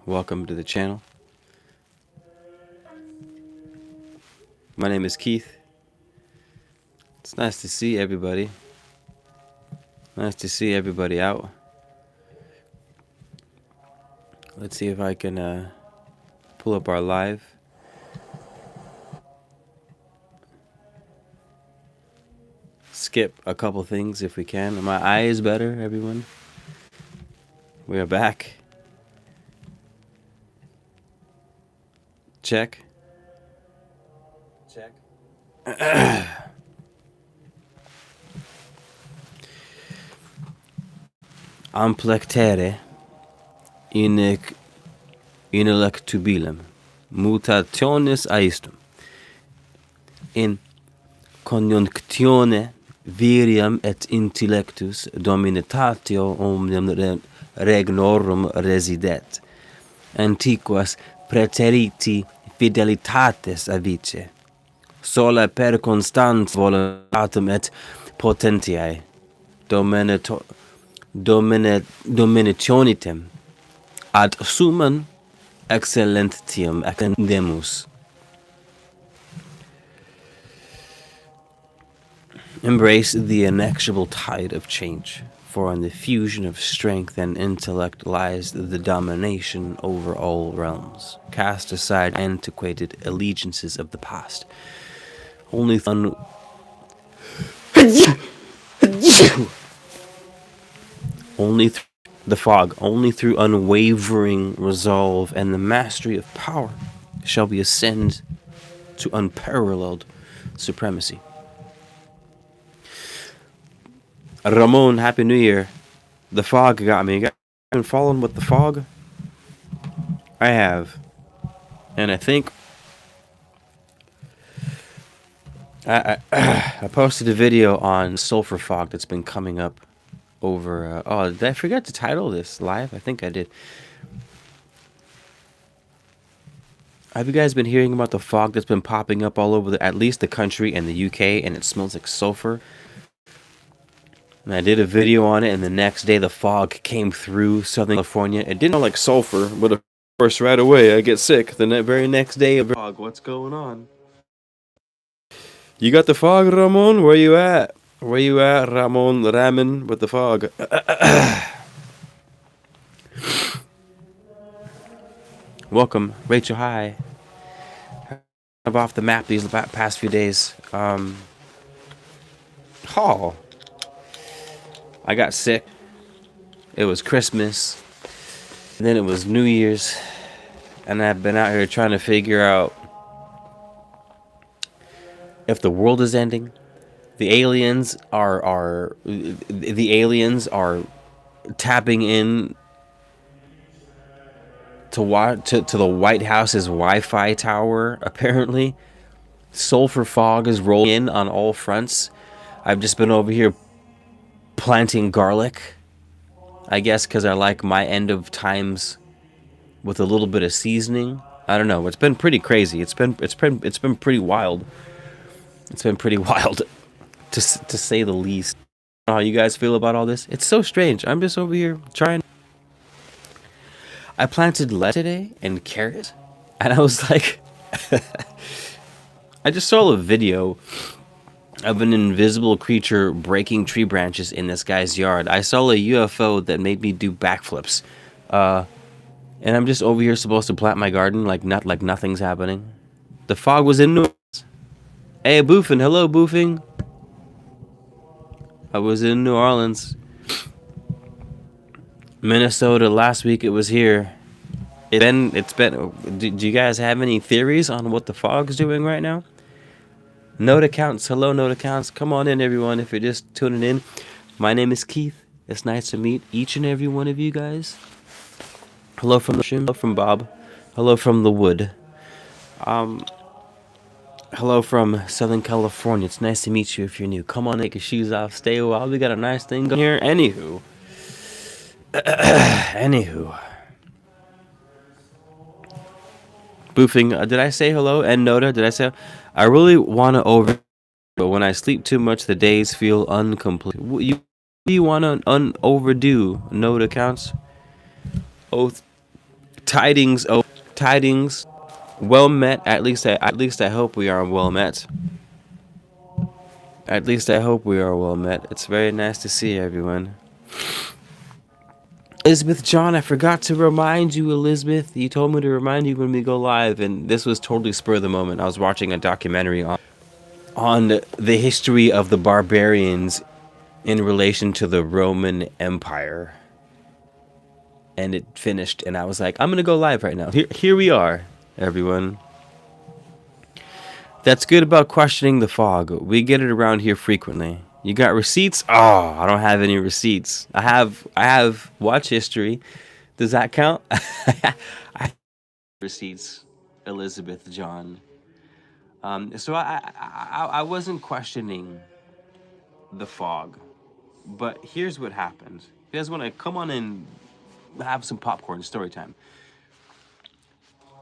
Welcome to the channel. My name is Keith. It's nice to see everybody. Nice to see everybody out. Let's see if I can pull up our live. Skip a couple things if we can. Are my eyes better, everyone? We are back. Check. Check. Amplectere intellectubilem mutationis aistum in conjunctione virium et intellectus dominatatio omnium regnorum residet antiquas praeteriti fidelitates avice sola per constant voluntatem et potentiae dominationitem ad summum excellentiam accendemus. Embrace the inexorable tide of change, for in the fusion of strength and intellect lies the domination over all realms. Cast aside antiquated allegiances of the past. Only through the fog, only through unwavering resolve and the mastery of power shall we ascend to unparalleled supremacy. Ramon, Happy New Year. The fog got me. You guys been following with the fog? I have. And I think I posted a video on Sulfur Fog that's been coming up over did I forget to title this live? I think I did. Have you guys been hearing about the fog that's been popping up all over at least the country and the UK, and it smells like sulfur? And I did a video on it, and the next day the fog came through Southern California. It didn't smell like sulfur, but of course right away I get sick the very next day of fog. What's going on? You got the fog, Ramon? Where you at? Where you at, Ramon Ramen with the fog? Welcome, Rachel. Hi. I'm off the map these past few days. I got sick. It was Christmas. And then it was New Year's. And I've been out here trying to figure out if the world is ending. The aliens are tapping in to the White House's Wi-Fi tower. Apparently, sulfur fog is rolling in on all fronts. I've just been over here planting garlic, I guess, because I like my end of times with a little bit of seasoning. I don't know. It's been pretty crazy. It's been pretty wild. It's been pretty wild. To say the least. I don't know how you guys feel about all this. It's so strange. I'm just over here trying. I planted lettuce today and carrot, and I was like, I just saw a video of an invisible creature breaking tree branches in this guy's yard. I saw a UFO that made me do backflips, and I'm just over here supposed to plant my garden like nothing's happening. The fog was in New Orleans. Hey, Boofing. Hello, Boofing. I was in New Orleans. Minnesota last week. It was here. It's been. Do you guys have any theories on what the fog's doing right now? Note accounts. Hello, note accounts. Come on in, everyone. If you're just tuning in, my name is Keith. It's nice to meet each and every one of you guys. Hello from the Hello from Bob. Hello from the Wood. Hello from Southern California. It's nice to meet you if you're new. Come on, take your shoes off. Stay a while. We got a nice thing going here. Anywho. Boofing. Did I say hello? And Noda, did I say? I really want to but when I sleep too much, the days feel incomplete. You want to overdo Noda counts? Tidings, oh, tidings. Well met. At least I hope we are well met. At least I hope we are well met. It's very nice to see everyone. Elizabeth John, I forgot to remind you, Elizabeth. You told me to remind you when we go live, and this was totally spur of the moment. I was watching a documentary on the history of the barbarians in relation to the Roman Empire. And it finished, and I was like, I'm going to go live right now. Here we are, everyone. That's good about questioning the fog. We get it around here frequently. You got receipts? Oh, I don't have any receipts. I have watch history. Does that count? I have receipts, Elizabeth John. So I wasn't questioning the fog, but here's what happened. You guys want to come on and have some popcorn story time?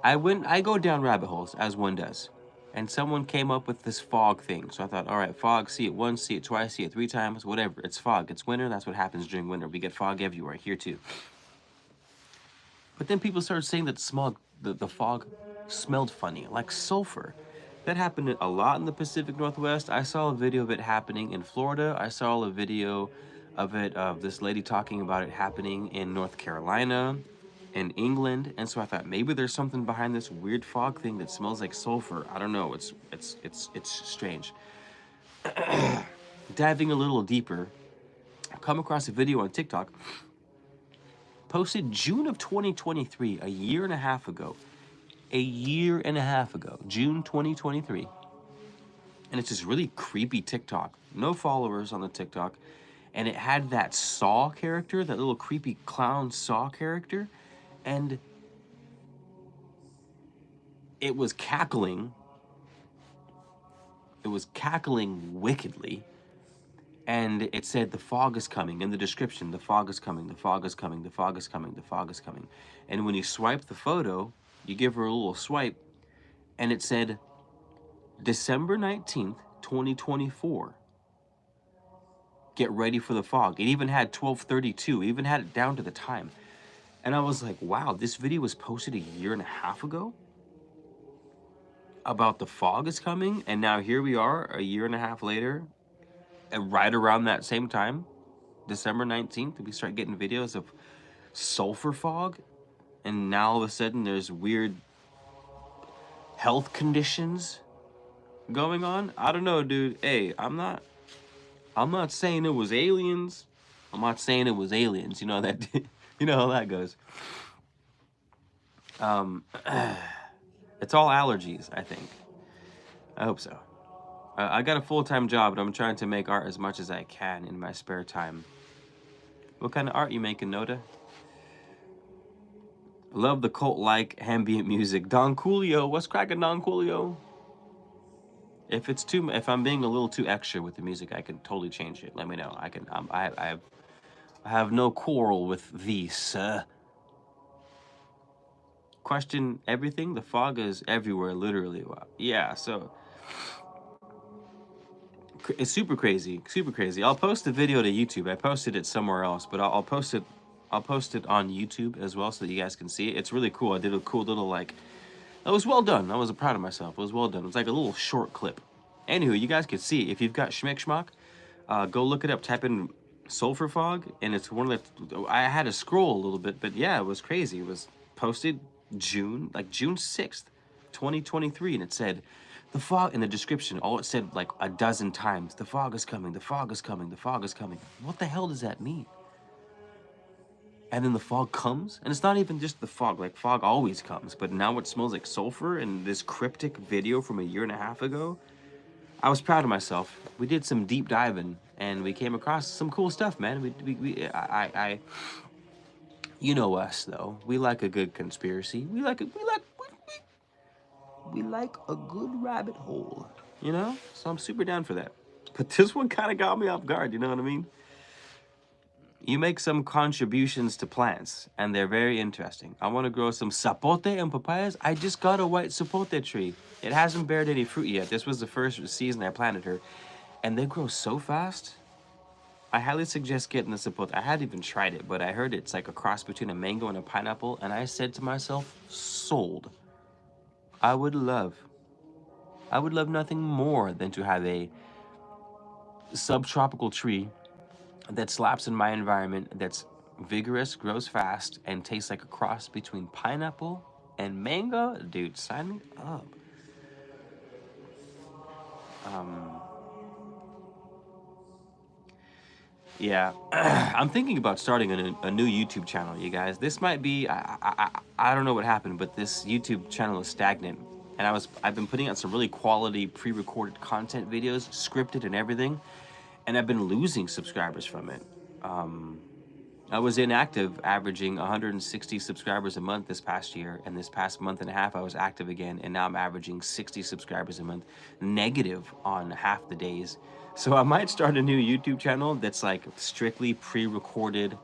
I go down rabbit holes as one does. And someone came up with this fog thing. So I thought, all right, fog, see it once, see it twice, see it 3 times, whatever. It's fog. It's winter. That's what happens during winter. We get fog everywhere, here too. But then people started saying that the fog smelled funny, like sulfur. That happened a lot in the Pacific Northwest. I saw a video of it happening in Florida. I saw a video of this lady talking about it happening in North Carolina, in England. And so I thought maybe there's something behind this weird fog thing that smells like sulfur. I don't know. It's strange. Diving a little deeper, I come across a video on TikTok posted June of 2023, a year and a half ago. June 2023. And it's this really creepy TikTok. No followers on the TikTok. And it had that Saw character, that little creepy clown Saw character. And it was cackling. It was cackling wickedly. And it said, the fog is coming. In the description, the fog is coming, the fog is coming, the fog is coming, the fog is coming. And when you swipe the photo, you give her a little swipe, and it said, December 19th, 2024. Get ready for the fog. It even had 12:32. It even had it down to the time. And I was like, wow, this video was posted a year and a half ago about the fog is coming. And now here we are a year and a half later, and right around that same time, December 19th, we start getting videos of sulfur fog. And now all of a sudden there's weird health conditions going on. I don't know, dude. Hey, I'm not saying it was aliens. I'm not saying it was aliens. You know that you know how that goes. It's all allergies, I think. I hope so. I got a full-time job, but I'm trying to make art as much as I can in my spare time. What kind of art you making, Noda? Love the cult-like ambient music. Don Coolio, what's cracking, Don Coolio? If I'm being a little too extra with the music, I can totally change it. Let me know. I have no quarrel with thee, sir. Question everything. The fog is everywhere, literally. Wow. Yeah. So it's super crazy, super crazy. I'll post the video to YouTube. I posted it somewhere else, but I'll post it. I'll post it on YouTube as well, so that you guys can see it. It's really cool. I did a cool little like. It was well done. I was proud of myself. It was well done. It was like a little short clip. Anywho, you guys can see if you've got Schmick Schmock, go look it up. Type in Sulfur Fog, and it's one of the. I had to scroll a little bit, but yeah, it was crazy. It was posted June 6th, 2023, and it said, the fog in the description. All it said like a dozen times. The fog is coming. The fog is coming. The fog is coming. What the hell does that mean? And then the fog comes, and it's not even just the fog. Like, fog always comes, but now it smells like sulfur. And this cryptic video from a year and a half ago, I was proud of myself. We did some deep diving, and we came across some cool stuff, man. You know us though. We like a good conspiracy. We like a good rabbit hole, you know. So I'm super down for that. But this one kind of got me off guard. You know what I mean? You make some contributions to plants, and they're very interesting. I want to grow some sapote and papayas. I just got a white sapote tree. It hasn't bared any fruit yet. This was the first season I planted her, and they grow so fast. I highly suggest getting the Sapote. I hadn't even tried it, but I heard it's like a cross between a mango and a pineapple, and I said to myself, sold. I would love nothing more than to have a subtropical tree that slaps in my environment, that's vigorous, grows fast, and tastes like a cross between pineapple and mango. Dude, sign me up. Yeah, I'm thinking about starting a new YouTube channel, you guys. This might be, I don't know what happened, but this YouTube channel is stagnant. And I've been putting out some really quality pre-recorded content videos, scripted and everything, and I've been losing subscribers from it. I was inactive, averaging 160 subscribers a month this past year, and this past month and a half I was active again, and now I'm averaging 60 subscribers a month, negative on half the days. So I might start a new YouTube channel that's like strictly pre-recorded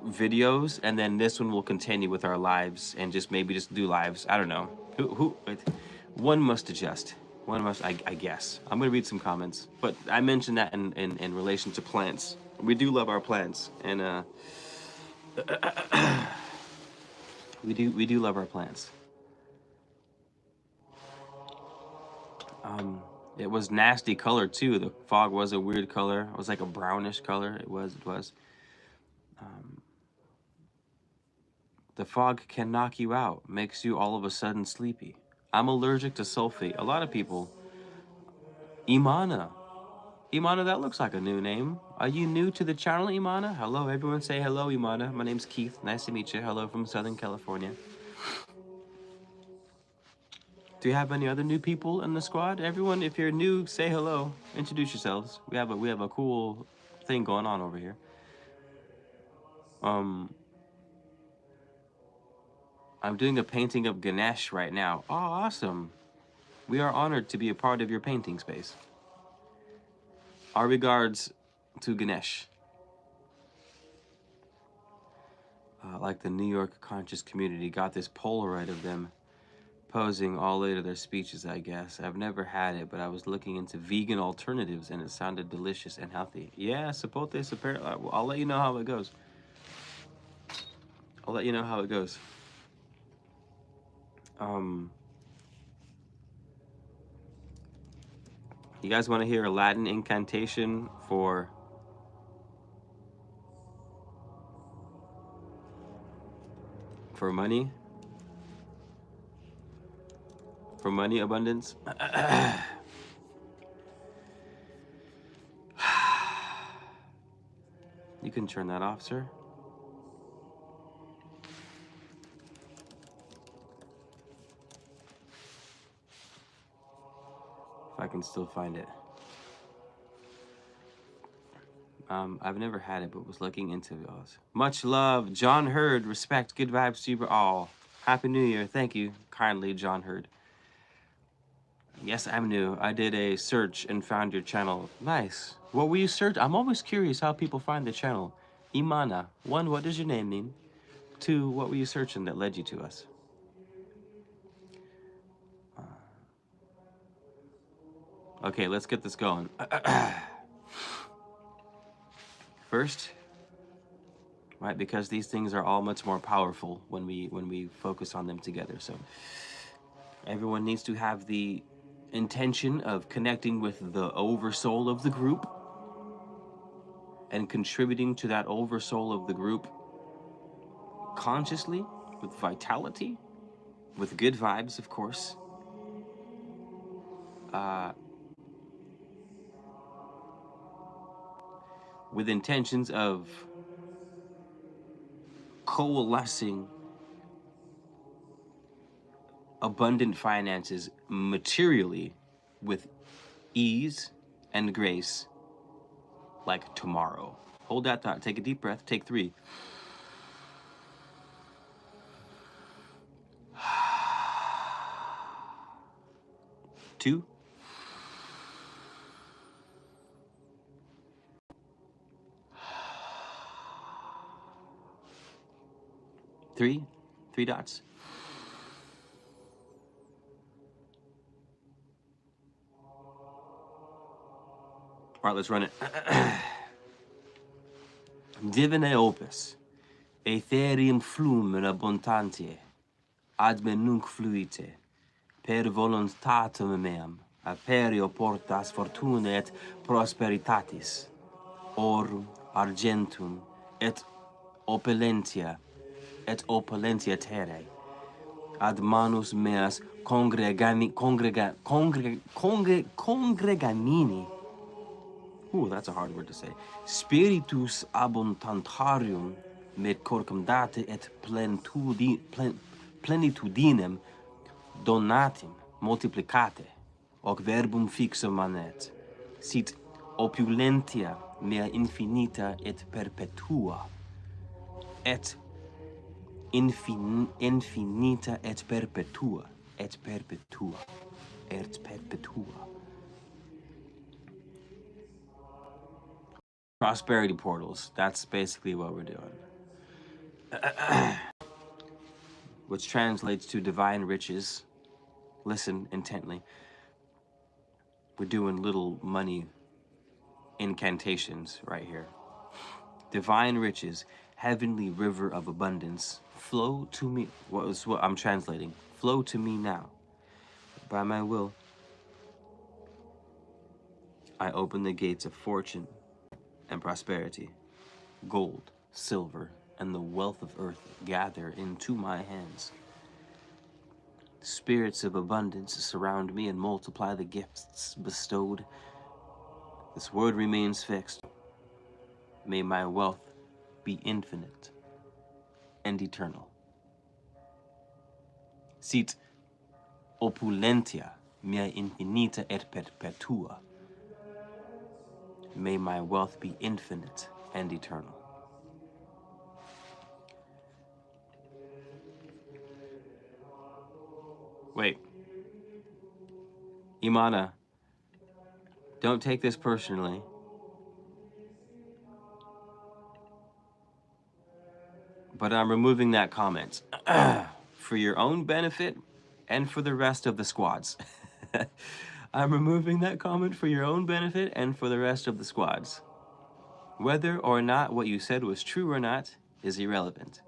videos, and then this one will continue with our lives and just maybe just do lives. I don't know. One must adjust. One must, I guess. I'm gonna read some comments, but I mentioned that in relation to plants. We do love our plants, and we do love our plants. It was nasty color too. The fog was a weird color. It was like a brownish color. It was. The fog can knock you out, makes you all of a sudden sleepy. I'm allergic to sulfate. A lot of people. Imana. Imana, that looks like a new name. Are you new to the channel, Imana? Hello, everyone say hello, Imana. My name's Keith. Nice to meet you. Hello from Southern California. Do you have any other new people in the squad? Everyone, if you're new, say hello. Introduce yourselves. We have a cool thing going on over here. I'm doing a painting of Ganesh right now. Oh, awesome. We are honored to be a part of your painting space. Our regards to Ganesh. Like the New York conscious community got this Polaroid of them posing all later their speeches, I guess. I've never had it, but I was looking into vegan alternatives and it sounded delicious and healthy. Yeah, Sapote, I'll let you know how it goes. I'll let you know how it goes. You guys want to hear a Latin incantation for money? For money abundance? You can turn that off, sir. If I can still find it. I've never had it, but was looking into it. Much love, John Hurd. Respect, good vibes to you all. Happy New Year. Thank you kindly, John Hurd. Yes, I'm new. I did a search and found your channel. Nice. What were you searching? I'm always curious how people find the channel. Imana. 1, what does your name mean? 2, what were you searching that led you to us? Okay, let's get this going. First, right, because these things are all much more powerful when we focus on them together. So everyone needs to have the intention of connecting with the oversoul of the group and contributing to that oversoul of the group consciously, with vitality, with good vibes, of course. With intentions of coalescing abundant finances materially with ease and grace like tomorrow. Hold that thought. Take a deep breath. Take 3. 2. 3. 3 dots. All All right, let's run it. Divine opus, Aetherium flumen abundantie, ad me nunc fluite, per voluntatem meam, aperio portas fortuna et prosperitatis, orum, argentum, et opulentia terrae, ad manus meas congreganini. Ooh, that's a hard word to say. Spiritus abundantarium med corcumdate et plenitudinem donatim multiplicate, hoc verbum fixum manet, sit opulentia mea infinita et perpetua, et infinita et perpetua, et perpetua, et perpetua. Prosperity portals, that's basically what we're doing. Which translates to divine riches. Listen intently. We're doing little money incantations right here. Divine riches, heavenly river of abundance, flow to me. What I'm translating? Flow to me now. By my will, I open the gates of fortune and prosperity. Gold, silver, and the wealth of earth gather into my hands. Spirits of abundance surround me and multiply the gifts bestowed. This word remains fixed. May my wealth be infinite and eternal. Sit opulentia mea infinita et perpetua. May my wealth be infinite and eternal. Wait. Imana, don't take this personally. But I'm removing that comment for your own benefit and for the rest of the squads. I'm removing that comment for your own benefit and for the rest of the squads. Whether or not what you said was true or not is irrelevant.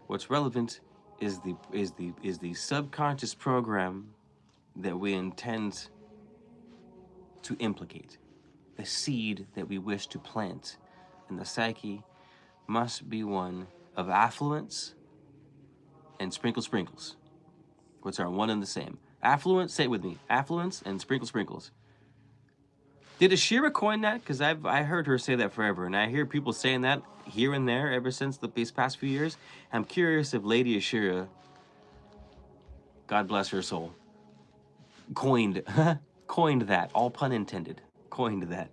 What's relevant is the subconscious program that we intend to implicate. The seed that we wish to plant in the psyche must be one of affluence and sprinkles, which are one and the same. Affluence, say it with me, affluence and sprinkles. Did Ashira coin that? Because I heard her say that forever, and I hear people saying that here and there ever since these past few years. I'm curious if Lady Ashira, God bless her soul, coined that, all pun intended, coined that.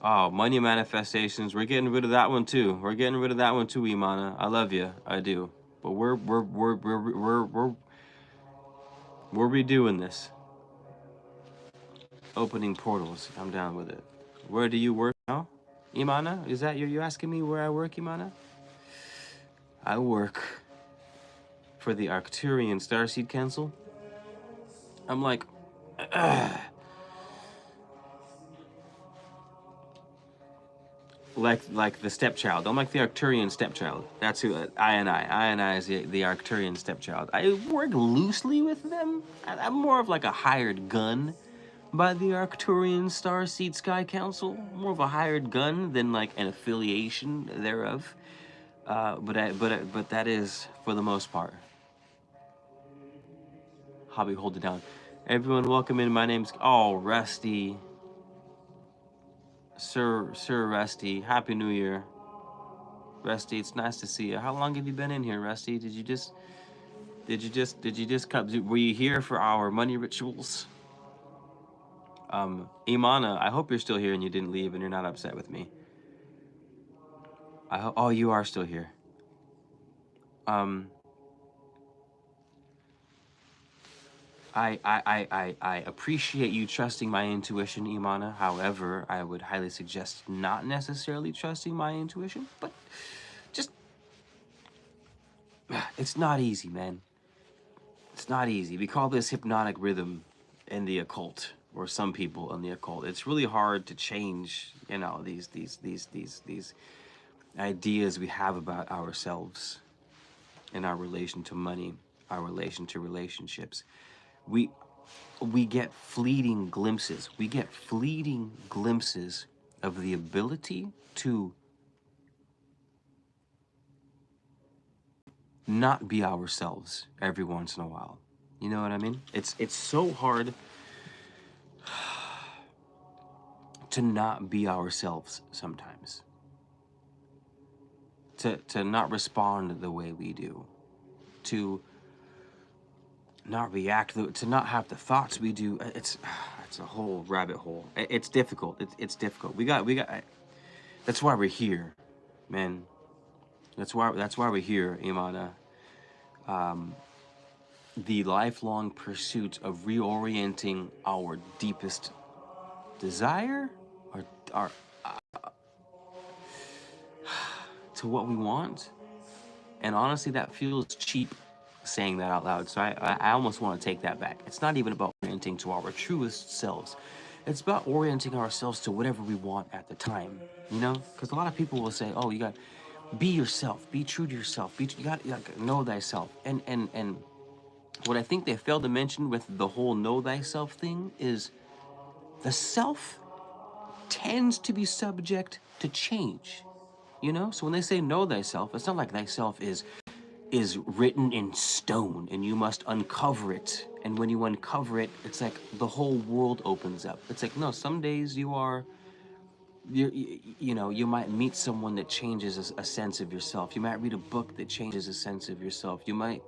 Oh, money manifestations. We're getting rid of that one too. Imana. I love you. I do. But we're redoing this. Opening portals. I'm down with it. Where do you work now, Imana? Is that you asking me where I work, Imana? I work for the Arcturian Starseed Council. I'm like, like the stepchild. I'm like the Arcturian stepchild. That's who I is the Arcturian stepchild. I work loosely with them. I'm more of like a hired gun by the Arcturian Starseed Sky Council. More of a hired gun than like an affiliation thereof. But that is for the most part. Hobby, hold it down. Everyone, welcome in. My name's Rusty. Sir Rusty. Happy New Year, Rusty. It's nice to see you. How long have you been in here, Rusty? Did you just come? Were you here for our money rituals? Imana, I hope you're still here and you didn't leave and you're not upset with me. Oh, you are still here. I appreciate you trusting my intuition, Imana. However, I would highly suggest not necessarily trusting my intuition, but just, it's not easy, man. It's not easy. We call this hypnotic rhythm in the occult, or some people in the occult. It's really hard to change, you know, these ideas we have about ourselves and our relation to money, our relation to relationships. We we get fleeting glimpses. We get fleeting glimpses of the ability to not be ourselves every once in a while. You know what I mean? It's so hard to not be ourselves sometimes. To not respond the way we do. To not react, to not have the thoughts we do. It's a whole rabbit hole. It's difficult. It's difficult. We got. That's why we're here, man. That's why we're here, Imana. The lifelong pursuit of reorienting our deepest desire, our to what we want. And honestly, that feels cheap saying that out loud. So I almost want to take that back. It's not even about orienting to our truest selves. It's about orienting ourselves to whatever we want at the time, you know? Because a lot of people will say, oh, you got be yourself, be true to yourself, you got to know thyself. And what I think they failed to mention with the whole know thyself thing is the self tends to be subject to change, you know? So when they say know thyself, it's not like thyself is written in stone and you must uncover it. And when you uncover it, it's like the whole world opens up. It's like, no, some days you know, you might meet someone that changes a sense of yourself. You might read a book that changes a sense of yourself. You might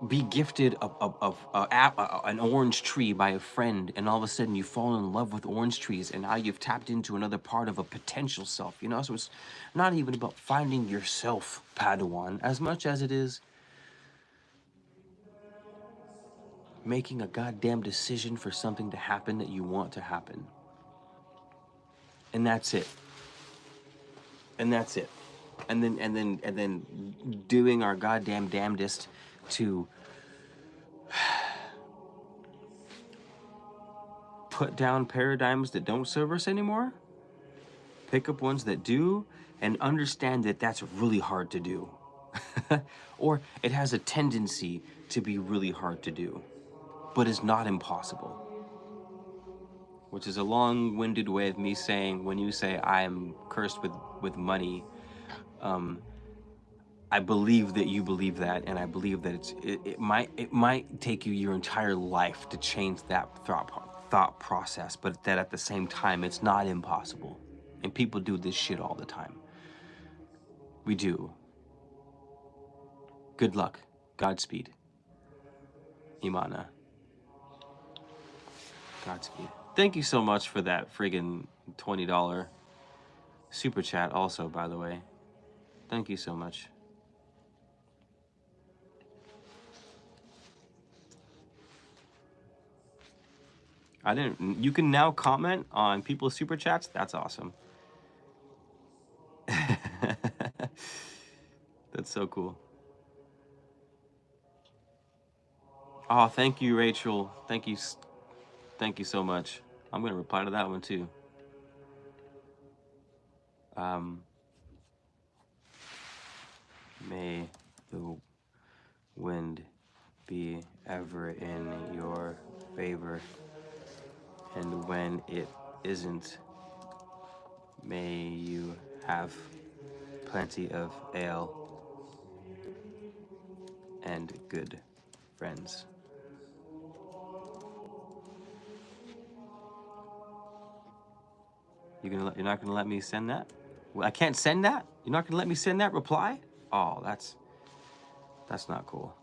be gifted an orange tree by a friend, and all of a sudden you fall in love with orange trees, and now you've tapped into another part of a potential self, you know? So it's not even about finding yourself, Padawan, as much as it is making a goddamn decision for something to happen that you want to happen. And that's it. And that's it. And then doing our goddamn damnedest to put down paradigms that don't serve us anymore, pick up ones that do, and understand that that's really hard to do. Or it has a tendency to be really hard to do, but is not impossible. Which is a long-winded way of me saying, when you say I am cursed with money, I believe that you believe that, and I believe that it might take you your entire life to change that thought process, but that at the same time it's not impossible. And people do this shit all the time. We do. Good luck. Godspeed. Imana. Godspeed. Thank you so much for that friggin' $20 super chat also, by the way. Thank you so much. You can now comment on people's super chats? That's awesome. That's so cool. Oh, thank you, Rachel. Thank you so much. I'm gonna reply to that one too. May the wind be ever in your favor, and when it isn't, may you have plenty of ale and good friends. You're not gonna let me send that? Well, I can't send that? You're not gonna let me send that reply? Oh, that's not cool.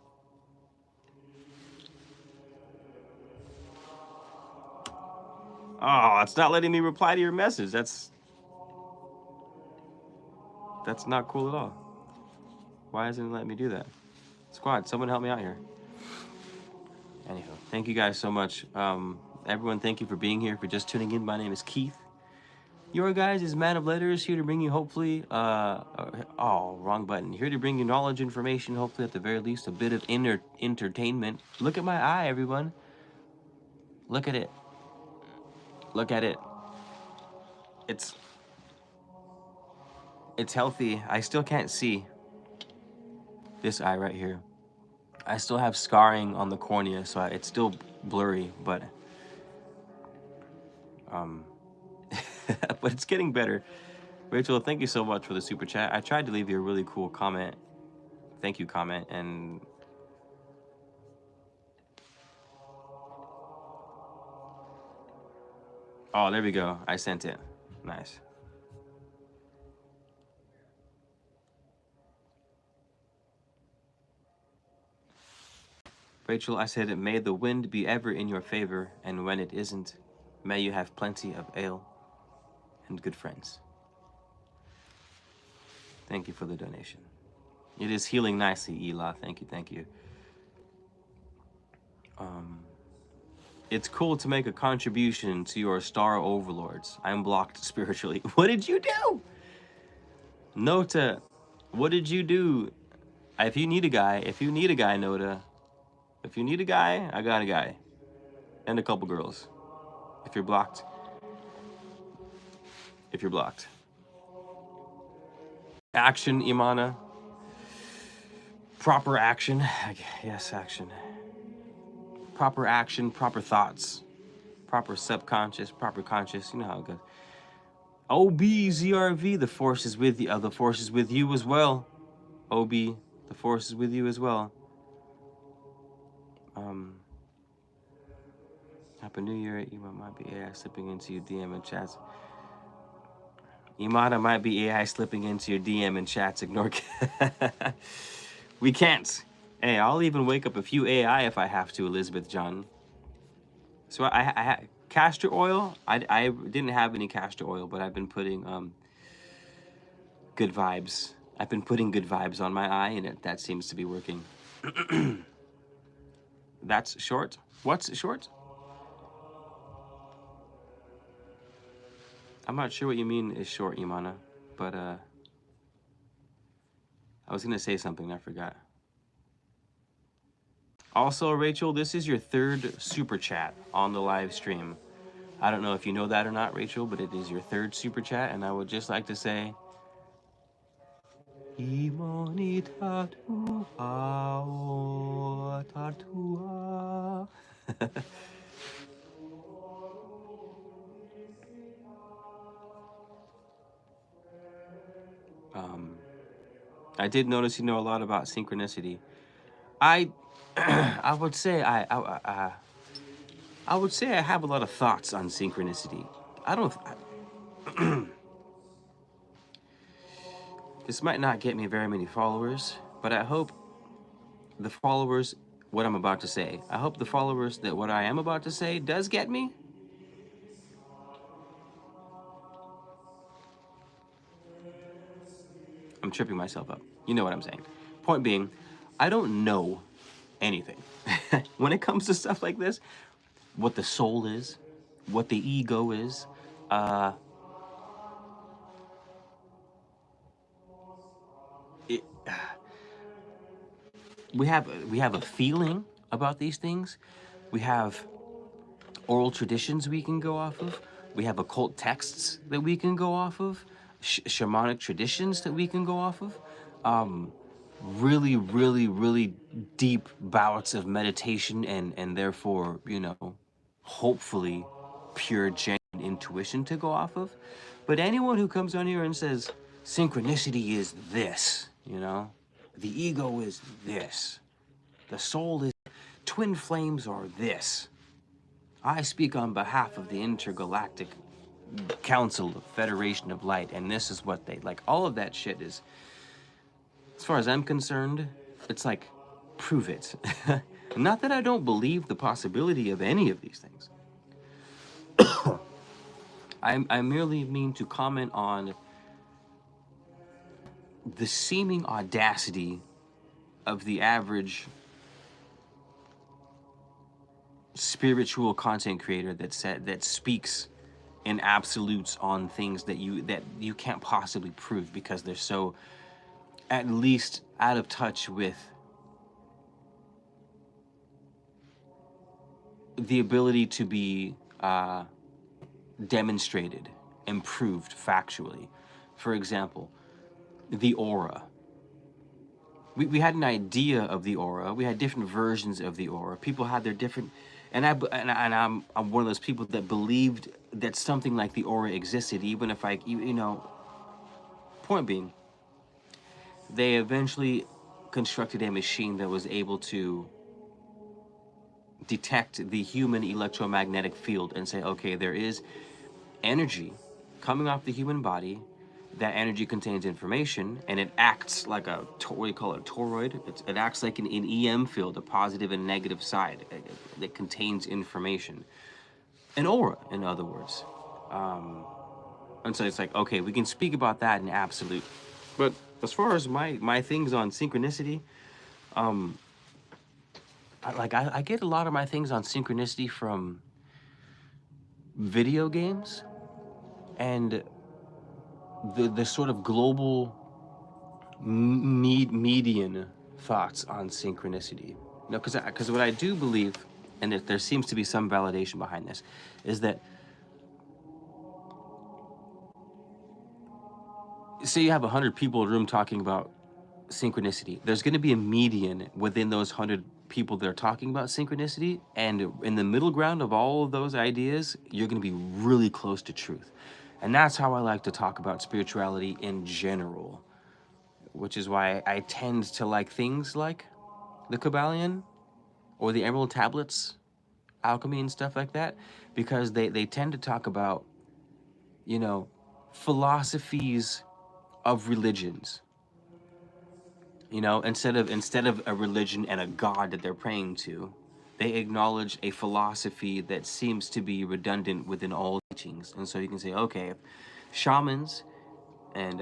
Oh, it's not letting me reply to your message. That's not cool at all. Why isn't it letting me do that? Squad, someone help me out here. Anyhow, thank you guys so much. Everyone, thank you for being here. For just tuning in, my name is Keith. Your guys is Man of Letters, here to bring you hopefully, oh, wrong button. Here to bring you knowledge, information, hopefully at the very least a bit of entertainment. Look at my eye, everyone. Look at it. Look at it. It's healthy. I still can't see this eye right here. I still have scarring on the cornea, so it's still blurry, but but it's getting better. Rachel, thank you so much for the super chat. I tried to leave you a really cool comment. Thank you comment, and oh, there we go. I sent it. Nice. Rachel, I said, may the wind be ever in your favor, and when it isn't, may you have plenty of ale and good friends. Thank you for the donation. It is healing nicely, Ela. Thank you, thank you. It's cool to make a contribution to your star overlords. I'm blocked spiritually. What did you do? Nota, what did you do? If you need a guy, Nota, if you need a guy, I got a guy. And a couple girls. If you're blocked. If you're blocked. Action, Imana. Proper action. Yes, action. Proper action, proper thoughts. Proper subconscious, proper conscious. You know how it goes. OBZRV, the force is with you. The force is with you as well. OB, the force is with you as well. Happy New Year. Imana might be AI slipping into your DM and chats. Imana might be AI slipping into your DM and chats. Ignore. We can't. Hey, I'll even wake up a few AI if I have to, Elizabeth John. So I had castor oil. I didn't have any castor oil, but I've been putting good vibes. I've been putting good vibes on my eye, and that seems to be working. That's short. What's short? I'm not sure what you mean is short, Imana, but I was gonna say something, I forgot. Also, Rachel, this is your third super chat on the live stream. I don't know if you know that or not, Rachel, but it is your third super chat, and I would just like to say, I did notice you know a lot about synchronicity. I would say I would say I have a lot of thoughts on synchronicity. This might not get me very many followers, but I hope the followers, what I'm about to say, I hope the followers that what I am about to say does get me. I'm tripping myself up. You know what I'm saying. Point being, I don't know anything. When it comes to stuff like this, what the soul is, what the ego is, we have a feeling about these things. We have oral traditions we can go off of. We have occult texts that we can go off of. Shamanic traditions that we can go off of. Really, really, really deep bouts of meditation and therefore, you know, hopefully pure, genuine intuition to go off of. But anyone who comes on here and says, synchronicity is this, you know, the ego is this, the soul is, twin flames are this. I speak on behalf of the Intergalactic Council of Federation of Light, and this is what they, like, all of that shit is, as far as I'm concerned, it's like, prove it. Not that I don't believe the possibility of any of these things. I merely mean to comment on the seeming audacity of the average spiritual content creator that speaks in absolutes on things that you can't possibly prove because they're so at least out of touch with the ability to be demonstrated and proved factually. For example, the aura. We had an idea of the aura. We had different versions of the aura. People had their different, I'm one of those people that believed that something like the aura existed, even if you know. Point being, they eventually constructed a machine that was able to detect the human electromagnetic field and say, okay, there is energy coming off the human body. That energy contains information, and it acts like what do you call it, a toroid? It acts like an EM field, a positive and negative side that contains information. An aura, in other words. And so it's like, okay, we can speak about that in absolute. But as far as my things on synchronicity, I get a lot of my things on synchronicity from video games and the sort of global median thoughts on synchronicity. You know, because what I do believe, and there seems to be some validation behind this, is that, say you have 100 people in a room talking about synchronicity, there's going to be a median within those 100 people that are talking about synchronicity, and in the middle ground of all of those ideas, you're going to be really close to truth. And that's how I like to talk about spirituality in general, which is why I tend to like things like the Kabbalion or the Emerald Tablets, alchemy and stuff like that, because they tend to talk about, you know, philosophies of religions. You know, instead of a religion and a god that they're praying to, they acknowledge a philosophy that seems to be redundant within all teachings. And so you can say, okay, if shamans and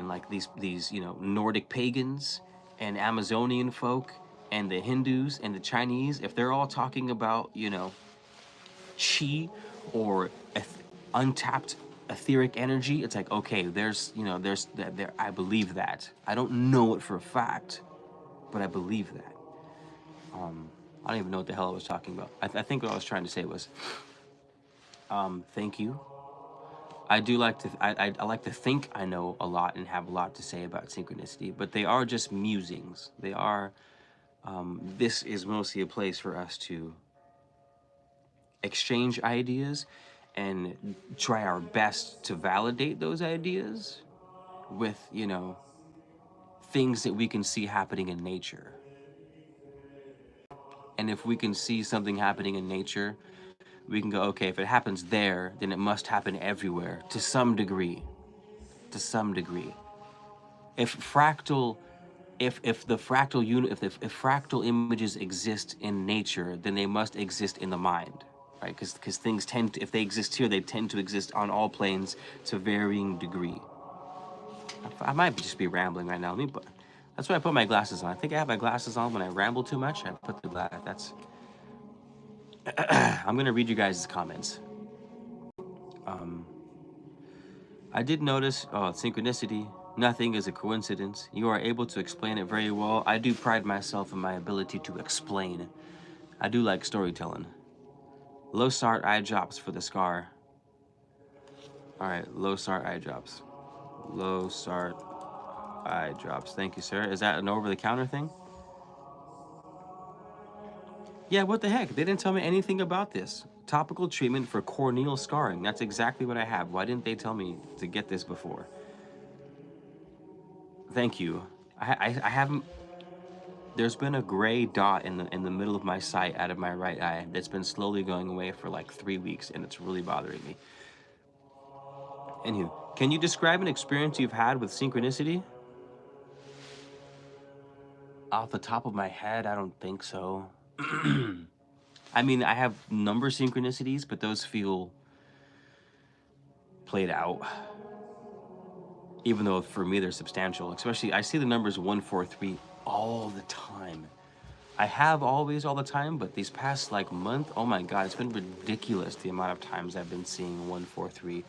like these you know, Nordic pagans and Amazonian folk and the Hindus and the Chinese, if they're all talking about, you know, chi or untapped etheric energy, it's like, okay, there's, you know, there's there, I believe that. I don't know it for a fact, but I believe that. I don't even know what the hell I was talking about. I think what I was trying to say was, thank you. I do like to, I like to think I know a lot and have a lot to say about synchronicity, but they are just musings. They are, this is mostly a place for us to exchange ideas and try our best to validate those ideas with, you know, things that we can see happening in nature. And if we can see something happening in nature, we can go, okay, if it happens there, then it must happen everywhere to some degree. To some degree. If fractal, if the fractal unit, if fractal images exist in nature, then they must exist in the mind, right? Because things tend to, if they exist here, they tend to exist on all planes to varying degree. I might just be rambling right now, but that's why I put my glasses on. I think I have my glasses on when I ramble too much. I put the glass. That's. I'm gonna read you guys' comments. I did notice, synchronicity. Nothing is a coincidence. You are able to explain it very well. I do pride myself in my ability to explain. I do like storytelling. Low start eye drops for the scar. All right, low start eye drops. Low start eye drops. Thank you, sir. Is that an over-the-counter thing? Yeah, what the heck? They didn't tell me anything about this. Topical treatment for corneal scarring. That's exactly what I have. Why didn't they tell me to get this before? Thank you. I haven't. There's been a gray dot in the middle of my sight out of my right eye that's been slowly going away for like 3 weeks, and it's really bothering me. Anywho, can you describe an experience you've had with synchronicity? Off the top of my head, I don't think so. I mean, I have number synchronicities, but those feel played out. Even though for me they're substantial. Especially, I see the numbers 143 all the time. I have always all the time, but these past like month, oh my god, it's been ridiculous the amount of times I've been seeing 143.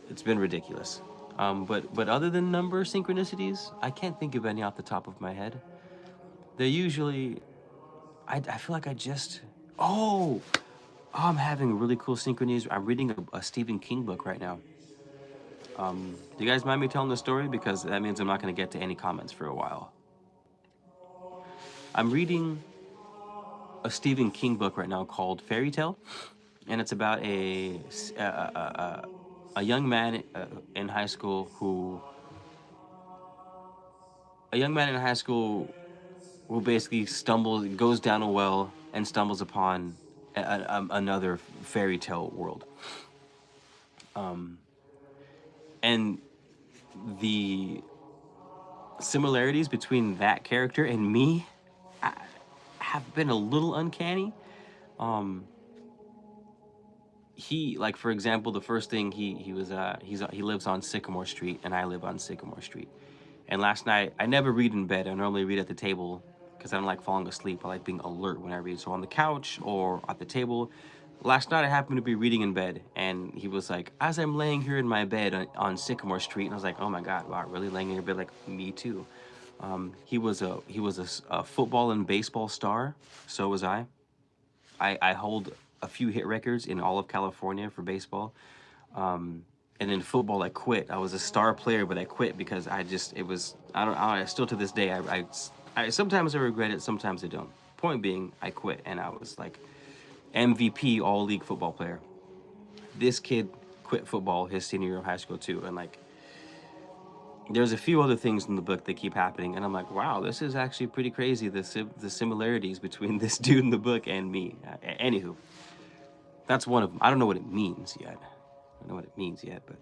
It's been ridiculous. But other than number synchronicities, I can't think of any off the top of my head. They're usually, I feel like I just, oh, I'm having really cool synchronies. I'm reading a Stephen King book right now. Do you guys mind me telling the story? Because that means I'm not going to get to any comments for a while. I'm reading a Stephen King book right now called Fairy Tale, and it's about a young man in high school who basically goes down a well and stumbles upon another fairy tale world. And the similarities between that character and me have been a little uncanny. He, like, for example, the first thing he lives on Sycamore Street, and I live on Sycamore Street. And last night, I never read in bed. I normally read at the table because I don't like falling asleep. I like being alert when I read. So on the couch or at the table. Last night I happened to be reading in bed, and he was like, as I'm laying here in my bed on Sycamore Street, and I was like, oh my god, wow, really laying in your bed? Like, me too. He was a football and baseball star. So was I. I hold a few hit records in all of California for baseball. And in football, I quit. I was a star player, but I quit because I still to this day, I sometimes I regret it, sometimes I don't. Point being, I quit, and I was like MVP all league football player. This kid quit football his senior year of high school too, and like, there's a few other things in the book that keep happening, and I'm like, wow, this is actually pretty crazy, the similarities between this dude in the book and me. Anywho, that's one of them. I don't know what it means yet. But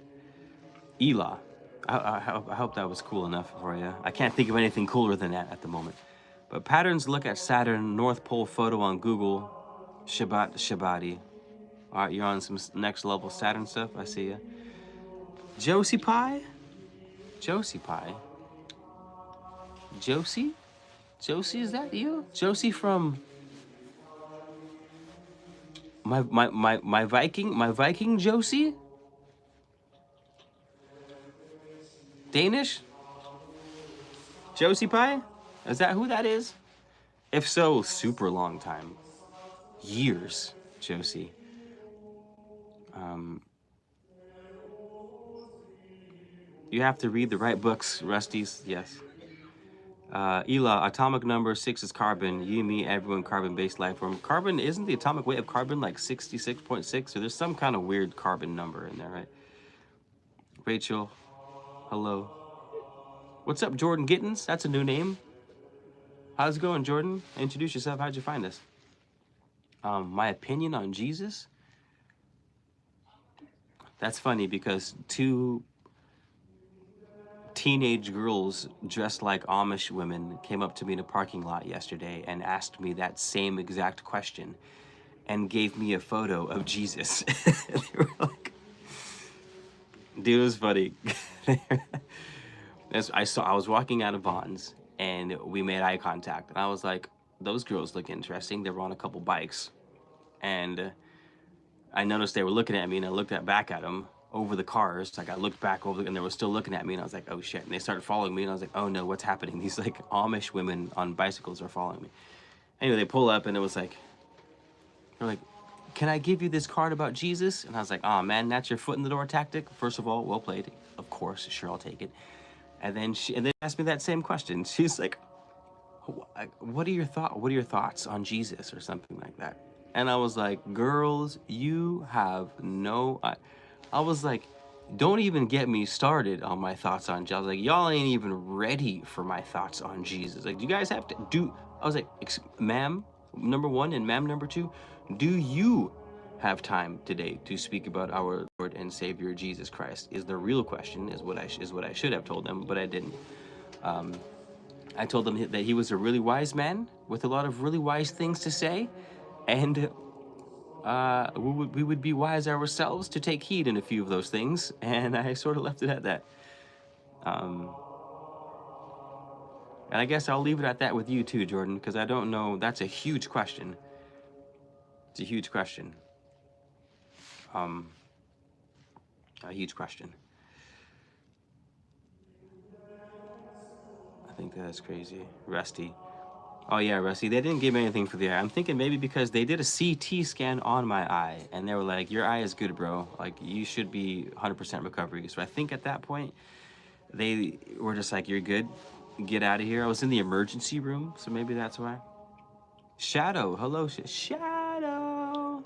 Ela, I hope that was cool enough for you. I can't think of anything cooler than that at the moment. But patterns look at Saturn, North Pole photo on Google, Shabati. All right, you're on some next level Saturn stuff. I see ya. Josie Pie? Josie, is that you? Josie from my Viking Josie? Danish? Josie Pie? Is that who that is? If so, super long time. Years, Josie. You have to read the right books, Rusties. Yes. Ela, atomic number 6 is carbon. You, me, everyone, carbon-based life form. Carbon, isn't the atomic weight of carbon like 66.6? So there's some kind of weird carbon number in there, right? Rachel, hello. What's up, Jordan Gittins? That's a new name. How's it going, Jordan? Introduce yourself. How'd you find us? My opinion on Jesus? That's funny because two teenage girls dressed like Amish women came up to me in a parking lot yesterday and asked me that same exact question and gave me a photo of Jesus. They were like, dude, it was funny. I was walking out of Vaughn's and we made eye contact, and I was like, those girls look interesting. They were on a couple bikes, and I noticed they were looking at me, and I looked back at them over the cars. Like, I looked back over, and they were still looking at me, and I was like, oh shit. And they started following me, and I was like, oh no, what's happening? These like Amish women on bicycles are following me. Anyway, they pull up, and it was like, they're like, can I give you this card about Jesus? And I was like, oh man, that's your foot in the door tactic. First of all, well played. Of course, sure, I'll take it. And then she asked me that same question. She's like, what are your thoughts on Jesus, or something like that? And I was like, girls, you have no, I was like, don't even get me started on my thoughts on Jesus. I was like, y'all ain't even ready for my thoughts on Jesus. Like, do you guys have to do, I was like, ma'am, number one, and ma'am, number two, do you have time today to speak about our Lord and Savior Jesus Christ? Is the real question, is what I should have told them, but I didn't. I told them that he was a really wise man with a lot of really wise things to say, and we would be wise ourselves to take heed in a few of those things, and I sort of left it at that. And I guess I'll leave it at that with you too, Jordan, because I don't know. That's a huge question. It's a huge question. A huge question. I think that's crazy. Rusty. Oh yeah, Rusty. They didn't give me anything for the eye. I'm thinking maybe because they did a CT scan on my eye, and they were like, "Your eye is good, bro. Like you should be 100% recovery." So I think at that point, they were just like, "You're good. Get out of here." I was in the emergency room, so maybe that's why. Shadow. Hello, Shadow.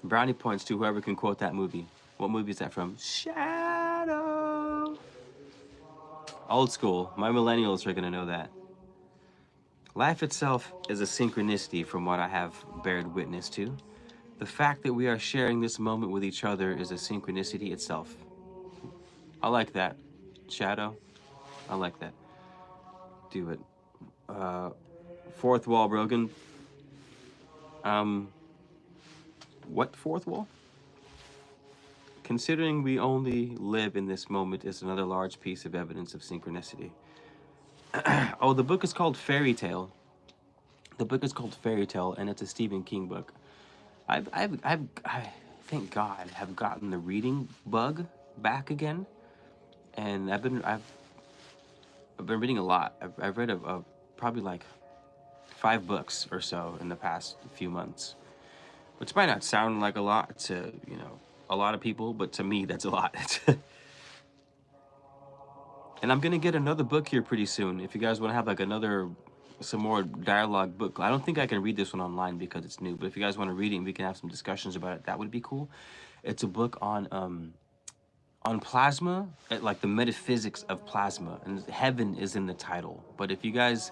Brownie points to whoever can quote that movie. What movie is that from? Shadow. Old school. My millennials are gonna know that. Life itself is a synchronicity from what I have bared witness to. The fact that we are sharing this moment with each other is a synchronicity itself. I like that. Shadow. I like that. Do it. Fourth wall broken. What fourth wall? Considering we only live in this moment is another large piece of evidence of synchronicity. Oh, the book is called Fairy Tale. The book is called Fairy Tale, and it's a Stephen King book. I thank God, have gotten the reading bug back again, and I've been reading a lot. I've read probably like 5 books or so in the past few months, which might not sound like a lot to a lot of people, but to me that's a lot. And I'm gonna get another book here pretty soon. If you guys want to have like some more dialogue book. I don't think I can read this one online because it's new. But if you guys want to read it, and we can have some discussions about it. That would be cool. It's a book on plasma, like the metaphysics of plasma, and heaven is in the title. But if you guys,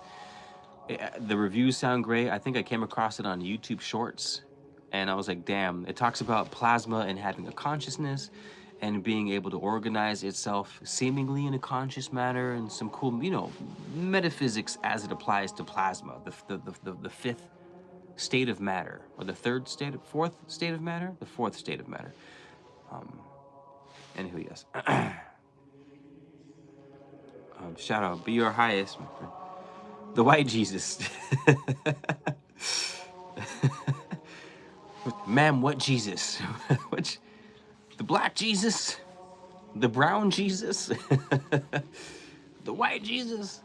the reviews sound great. I think I came across it on YouTube Shorts, and I was like, damn. It talks about plasma and having a consciousness and being able to organize itself seemingly in a conscious manner, and some cool, metaphysics as it applies to plasma, the fifth state of matter, or the fourth state of matter, the fourth state of matter. Anywho, yes. Shout out, be your highest, my friend. The white Jesus. Ma'am, what Jesus? Which, the black Jesus? The brown Jesus? The white Jesus?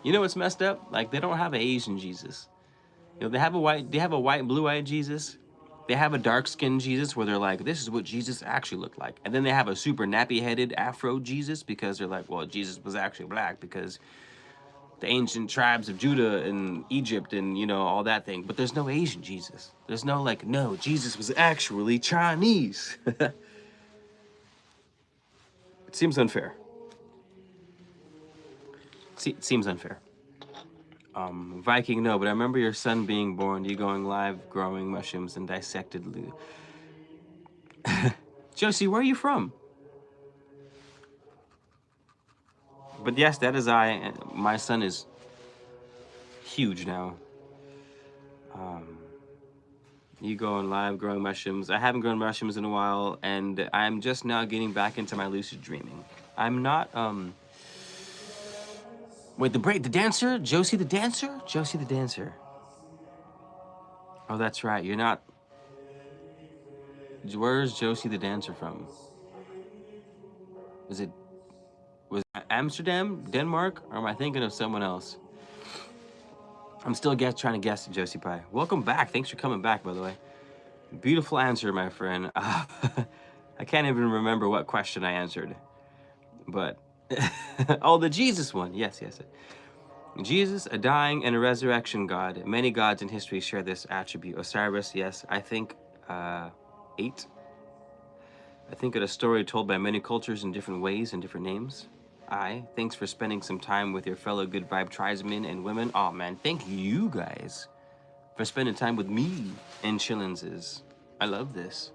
You know what's messed up? Like, they don't have an Asian Jesus. They have a white, blue-eyed Jesus. They have a dark-skinned Jesus where they're like, this is what Jesus actually looked like. And then they have a super nappy-headed Afro Jesus because they're like, well, Jesus was actually black because the ancient tribes of Judah and Egypt and, all that thing. But there's no Asian Jesus. There's no like, no, Jesus was actually Chinese. It seems unfair. It seems unfair. Viking, no, but I remember your son being born, you going live, growing mushrooms and dissected. Josie, where are you from? But yes, that is I. My son is huge now. You going live, growing mushrooms. I haven't grown mushrooms in a while, and I'm just now getting back into my lucid dreaming. I'm not, Wait, the dancer? Josie the dancer? Josie the dancer. Oh, that's right. You're not... Where's Josie the dancer from? Was it Amsterdam, Denmark, or am I thinking of someone else? I'm still trying to guess, Josie Pie. Welcome back. Thanks for coming back, by the way. Beautiful answer, my friend. I can't even remember what question I answered. But, oh, the Jesus one. Yes. Jesus, a dying and a resurrection God. Many gods in history share this attribute. Osiris, yes. I think 8. I think it a story told by many cultures in different ways and different names. Thanks for spending some time with your fellow good vibe tribesmen and women. Oh man, thank you guys for spending time with me and chillinses. I love this.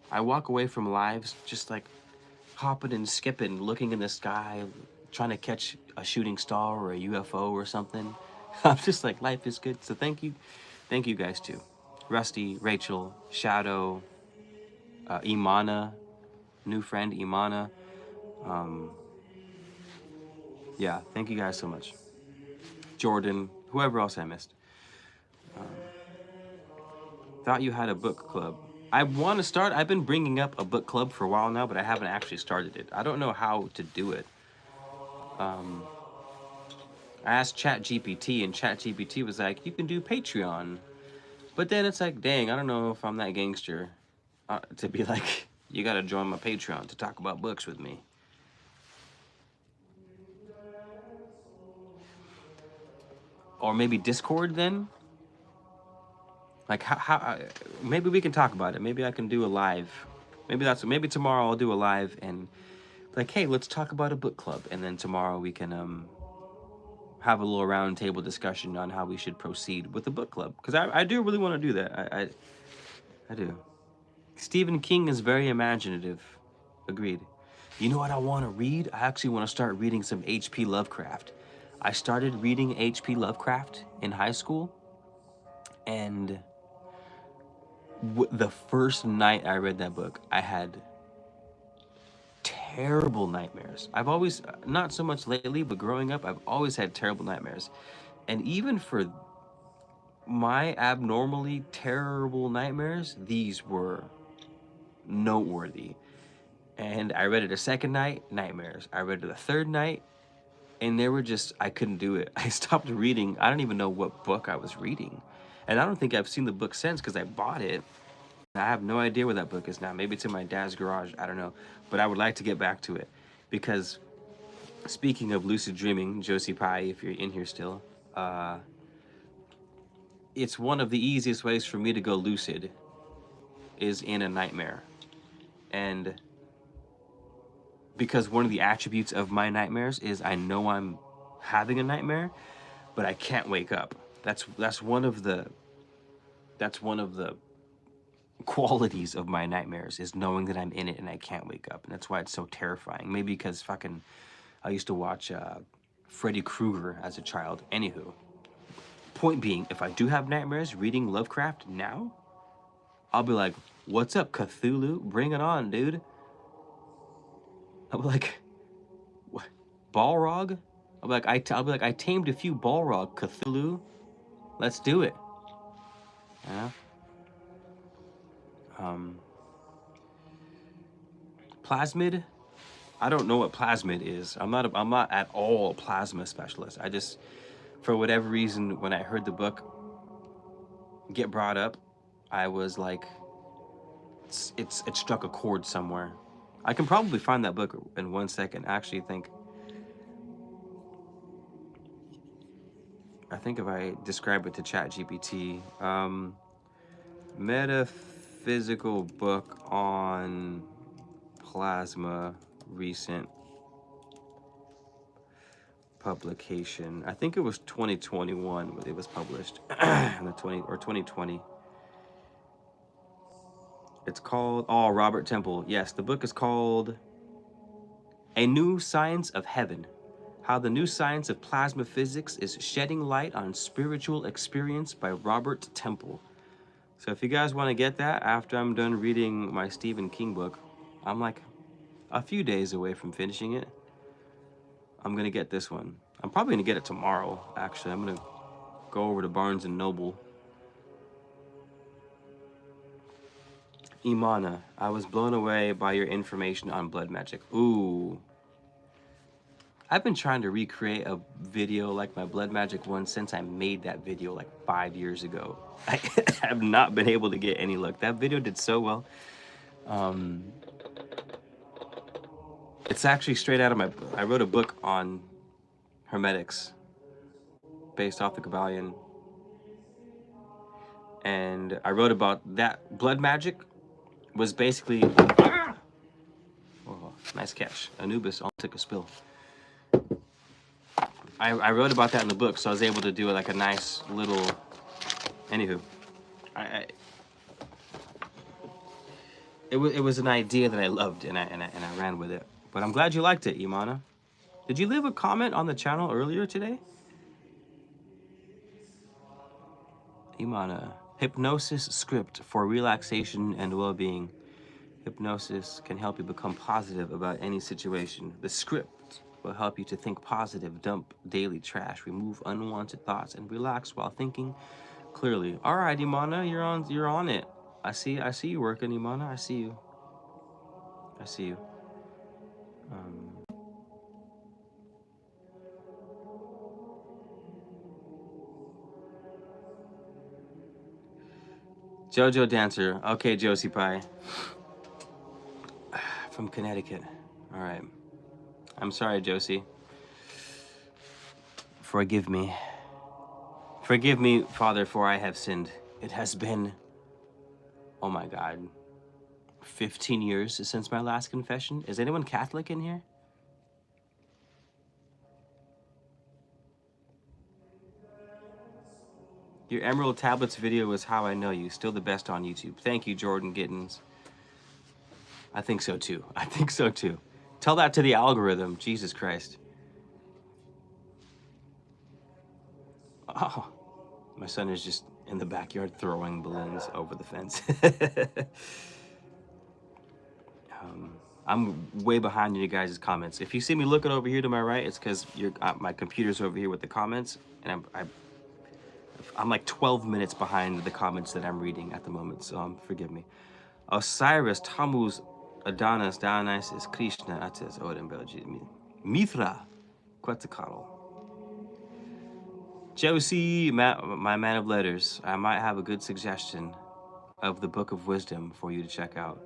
I walk away from lives just like hopping and skipping, looking in the sky, trying to catch a shooting star or a UFO or something. I'm just like, life is good. So thank you guys too. Rusty, Rachel, Shadow, Imana, new friend Imana. Yeah, thank you guys so much. Jordan, whoever else I missed. Thought you had a book club. I want to start. I've been bringing up a book club for a while now, but I haven't actually started it. I don't know how to do it. I asked ChatGPT, and ChatGPT was like, "You can do Patreon," but then it's like, dang, I don't know if I'm that gangster to be like, "You got to join my Patreon to talk about books with me." Or maybe Discord then. Like how maybe we can talk about it. Maybe I can do a live. Maybe tomorrow I'll do a live and like, hey, let's talk about a book club, and then tomorrow we can have a little round table discussion on how we should proceed with the book club, because I do really want to do that. I do. Stephen King is very imaginative. Agreed. You know what I want to read? I actually want to start reading some H.P. Lovecraft. I started reading H.P. Lovecraft in high school, and the first night I read that book, I had terrible nightmares. I've always, not so much lately, but growing up, I've always had terrible nightmares. And even for my abnormally terrible nightmares, these were noteworthy. And I read it a second night, nightmares. I read it a third night, and they were just, I couldn't do it. I stopped reading. I don't even know what book I was reading. And I don't think I've seen the book since, because I bought it. I have no idea where that book is now. Maybe it's in my dad's garage. I don't know. But I would like to get back to it. Because speaking of lucid dreaming, Josie Pie, if you're in here still, it's one of the easiest ways for me to go lucid is in a nightmare. And because one of the attributes of my nightmares is I know I'm having a nightmare, but I can't wake up. That's one of the qualities of my nightmares, is knowing that I'm in it and I can't wake up. And that's why it's so terrifying. Maybe because I used to watch Freddy Krueger as a child. Anywho, point being, if I do have nightmares reading Lovecraft now, I'll be like, "What's up, Cthulhu? Bring it on, dude." I'll be like, "What? Balrog?" I'll be like, "I tamed a few Balrog, Cthulhu. Let's do it." Yeah. Plasmid? I don't know what plasmid is. I'm not at all a plasma specialist. I just, for whatever reason, when I heard the book get brought up, I was like, it struck a chord somewhere. I can probably find that book in 1 second. I actually think if I describe it to ChatGPT, metaphysical book on plasma, recent publication. I think it was 2021 when it was published, in the 2020. It's called, oh, Robert Temple. Yes, the book is called A New Science of Heaven: How the New Science of Plasma Physics is Shedding Light on Spiritual Experience, by Robert Temple. So if you guys want to get that after I'm done reading my Stephen King book, I'm like a few days away from finishing it. I'm going to get this one. I'm probably going to get it tomorrow, actually. I'm going to go over to Barnes & Noble. Imana, I was blown away by your information on blood magic. Ooh. I've been trying to recreate a video like my blood magic one since I made that video like 5 years ago. I have not been able to get any luck. That video did so well. It's actually straight out of I wrote a book on hermetics based off the Kabbalion. And I wrote about that. Blood magic was basically, oh, nice catch. Anubis all took a spill. I wrote about that in the book, so I was able to do like a nice little, anywho. It was an idea that I loved, and I ran with it. But I'm glad you liked it, Imana. Did you leave a comment on the channel earlier today? Imana, hypnosis script for relaxation and well-being. Hypnosis can help you become positive about any situation. The script. will help you to think positive, dump daily trash, remove unwanted thoughts, and relax while thinking clearly. All right, Imana, you're on it. I see you working, Imana. I see you. I see you. Jojo Dancer. Okay, Josie Pie. From Connecticut. All right. I'm sorry, Josie. Forgive me. Forgive me, Father, for I have sinned. It has been, oh my God, 15 years since my last confession. Is anyone Catholic in here? Your Emerald Tablets video is how I know you. Still the best on YouTube. Thank you, Jordan Gittens. I think so too. I think so too. Tell that to the algorithm. Jesus Christ. Oh, my son is just in the backyard throwing balloons over the fence. I'm way behind you guys' comments. If you see me looking over here to my right, it's because my computer's over here with the comments, and I'm like 12 minutes behind the comments that I'm reading at the moment, so forgive me. Osiris, Tammuz, Adonis, Dionysus, Krishna, Ates, Odin, Belgi, Mithra, Quetzalcoatl. Josie, my man of letters, I might have a good suggestion of the Book of Wisdom for you to check out.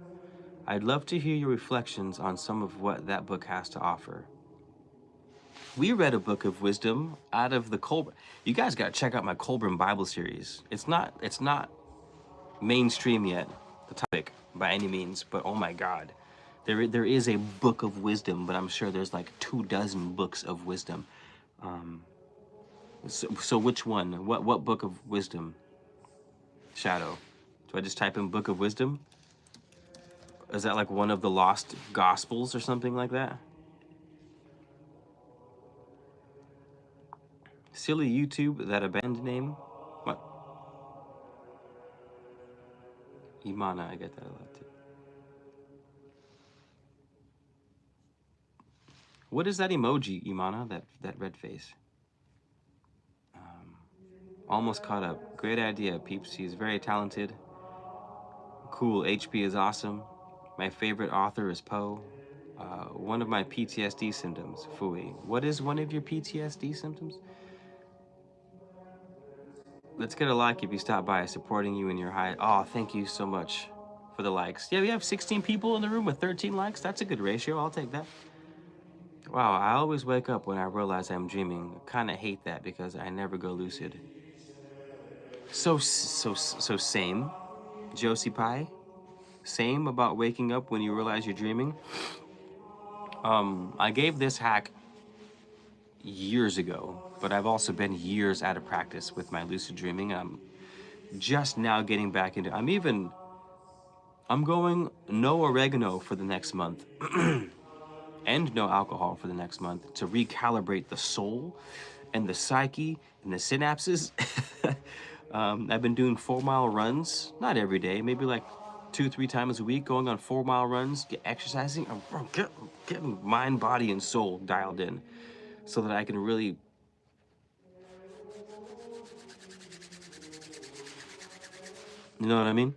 I'd love to hear your reflections on some of what that book has to offer. We read a Book of Wisdom out of the Colburn. You guys got to check out my Colburn Bible series. It's not mainstream yet, the topic, by any means, but oh my God. There is a Book of Wisdom, but I'm sure there's like 24 books of wisdom. So which one? What Book of Wisdom? Shadow. Do I just type in Book of Wisdom? Is that like one of the lost gospels or something like that? Silly YouTube, that abandoned name. What? Imana, I get that a lot too. What is that emoji, Imana? That red face. Almost caught up. Great idea, peeps. He's very talented. Cool. HP is awesome. My favorite author is Poe. One of my PTSD symptoms, Fui. What is one of your PTSD symptoms? Let's get a like if you stop by, supporting you in your high. Oh, thank you so much for the likes. Yeah, we have 16 people in the room with 13 likes. That's a good ratio. I'll take that. Wow, I always wake up when I realize I'm dreaming. Kind of hate that because I never go lucid. So same, Josie Pie. Same about waking up when you realize you're dreaming. I gave this hack years ago, but I've also been years out of practice with my lucid dreaming. I'm just now getting back into. I'm going no oregano for the next month. And no alcohol for the next month to recalibrate the soul and the psyche and the synapses. I've been doing 4-mile runs, not every day, maybe like 2-3 times a week, going on 4-mile runs, exercising. I'm getting mind, body, and soul dialed in so that I can really you know what I mean?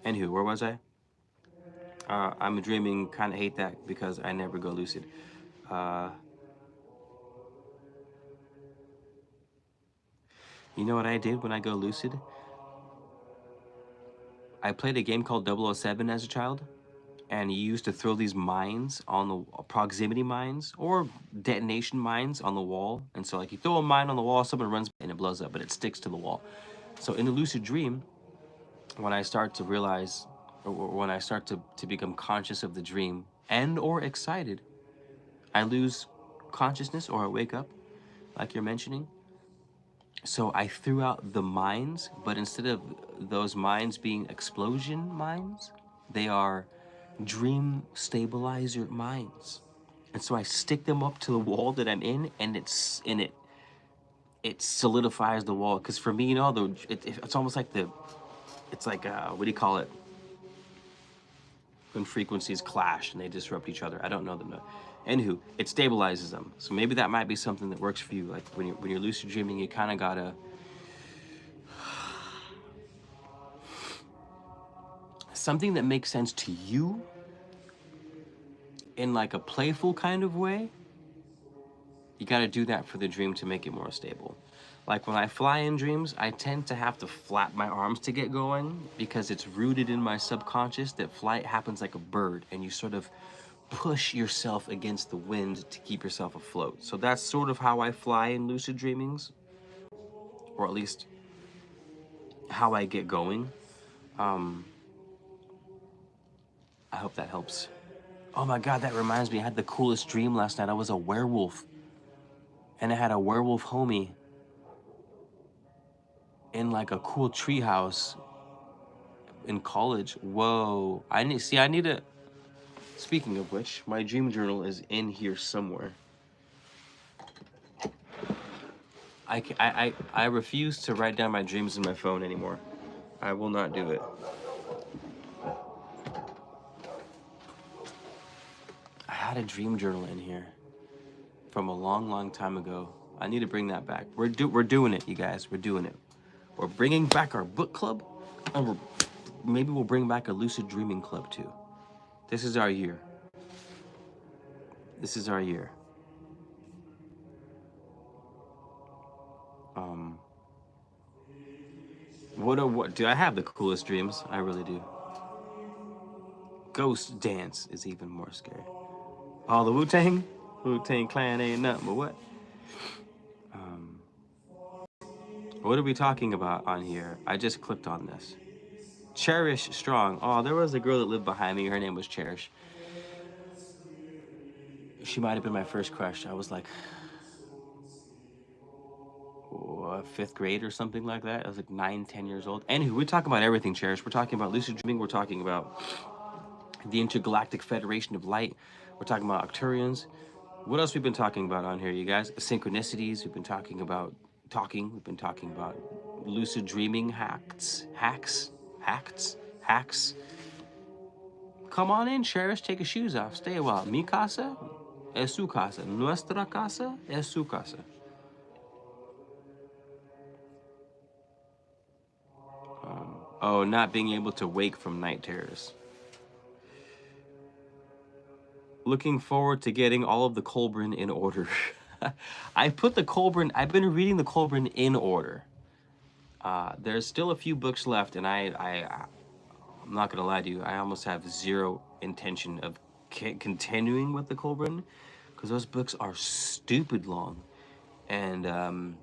Anywho, where was I? I'm dreaming, kind of hate that because I never go lucid. You know what I did when I go lucid? I played a game called 007 as a child, and you used to throw these mines on the proximity mines or detonation mines on the wall. And so like you throw a mine on the wall, someone runs and it blows up, but it sticks to the wall. So in the lucid dream, when I start to realize, or when I start to become conscious of the dream and or excited, I lose consciousness or I wake up, like you're mentioning. So I threw out the mines, but instead of those mines being explosion mines, they are dream stabilizer mines. And so I stick them up to the wall that I'm in, and it solidifies the wall. Because for me, you know, it's almost like it's like what do you call it? When frequencies clash and they disrupt each other. I don't know them. Anywho, it stabilizes them. So maybe that might be something that works for you. Like when you're lucid dreaming, you kind of gotta something that makes sense to you in like a playful kind of way. You gotta do that for the dream to make it more stable. Like when I fly in dreams, I tend to have to flap my arms to get going because it's rooted in my subconscious that flight happens like a bird and you sort of push yourself against the wind to keep yourself afloat. So that's sort of how I fly in lucid dreamings, or at least how I get going. I hope that helps. Oh my God, that reminds me, I had the coolest dream last night. I was a werewolf, and I had a werewolf homie in like a cool treehouse in college. Whoa, I need to. Speaking of which, my dream journal is in here somewhere. I refuse to write down my dreams in my phone anymore. I will not do it. I had a dream journal in here from a long time ago. I need to bring that back. We're doing it, you guys. We're doing it. We're bringing back our book club, and maybe we'll bring back a lucid dreaming club too. This is our year. This is our year. What do I have the coolest dreams? I really do. Ghost dance is even more scary. Oh, the Wu-Tang Clan ain't nothing but what? What are we talking about on here? I just clicked on this. Cherish Strong. Oh, there was a girl that lived behind me. Her name was Cherish. She might have been my first crush. I was like, fifth grade or something like that. I was like 9, 10 years old. Anywho, we're talking about everything, Cherish. We're talking about lucid dreaming. We're talking about the Intergalactic Federation of Light. We're talking about Octurians. What else we've been talking about on here, you guys? Synchronicities. We've been talking about We've been talking about lucid dreaming hacks. Come on in, Cherish. Take your shoes off. Stay a while. Mi casa es su casa. Nuestra casa es su casa. Oh, not being able to wake from night terrors. Looking forward to getting all of the Colburn in order. I've been reading the Colburn in order. There's still a few books left, and I'm not gonna lie to you, I almost have zero intention of continuing with the Colburn, because those books are stupid long, and I'm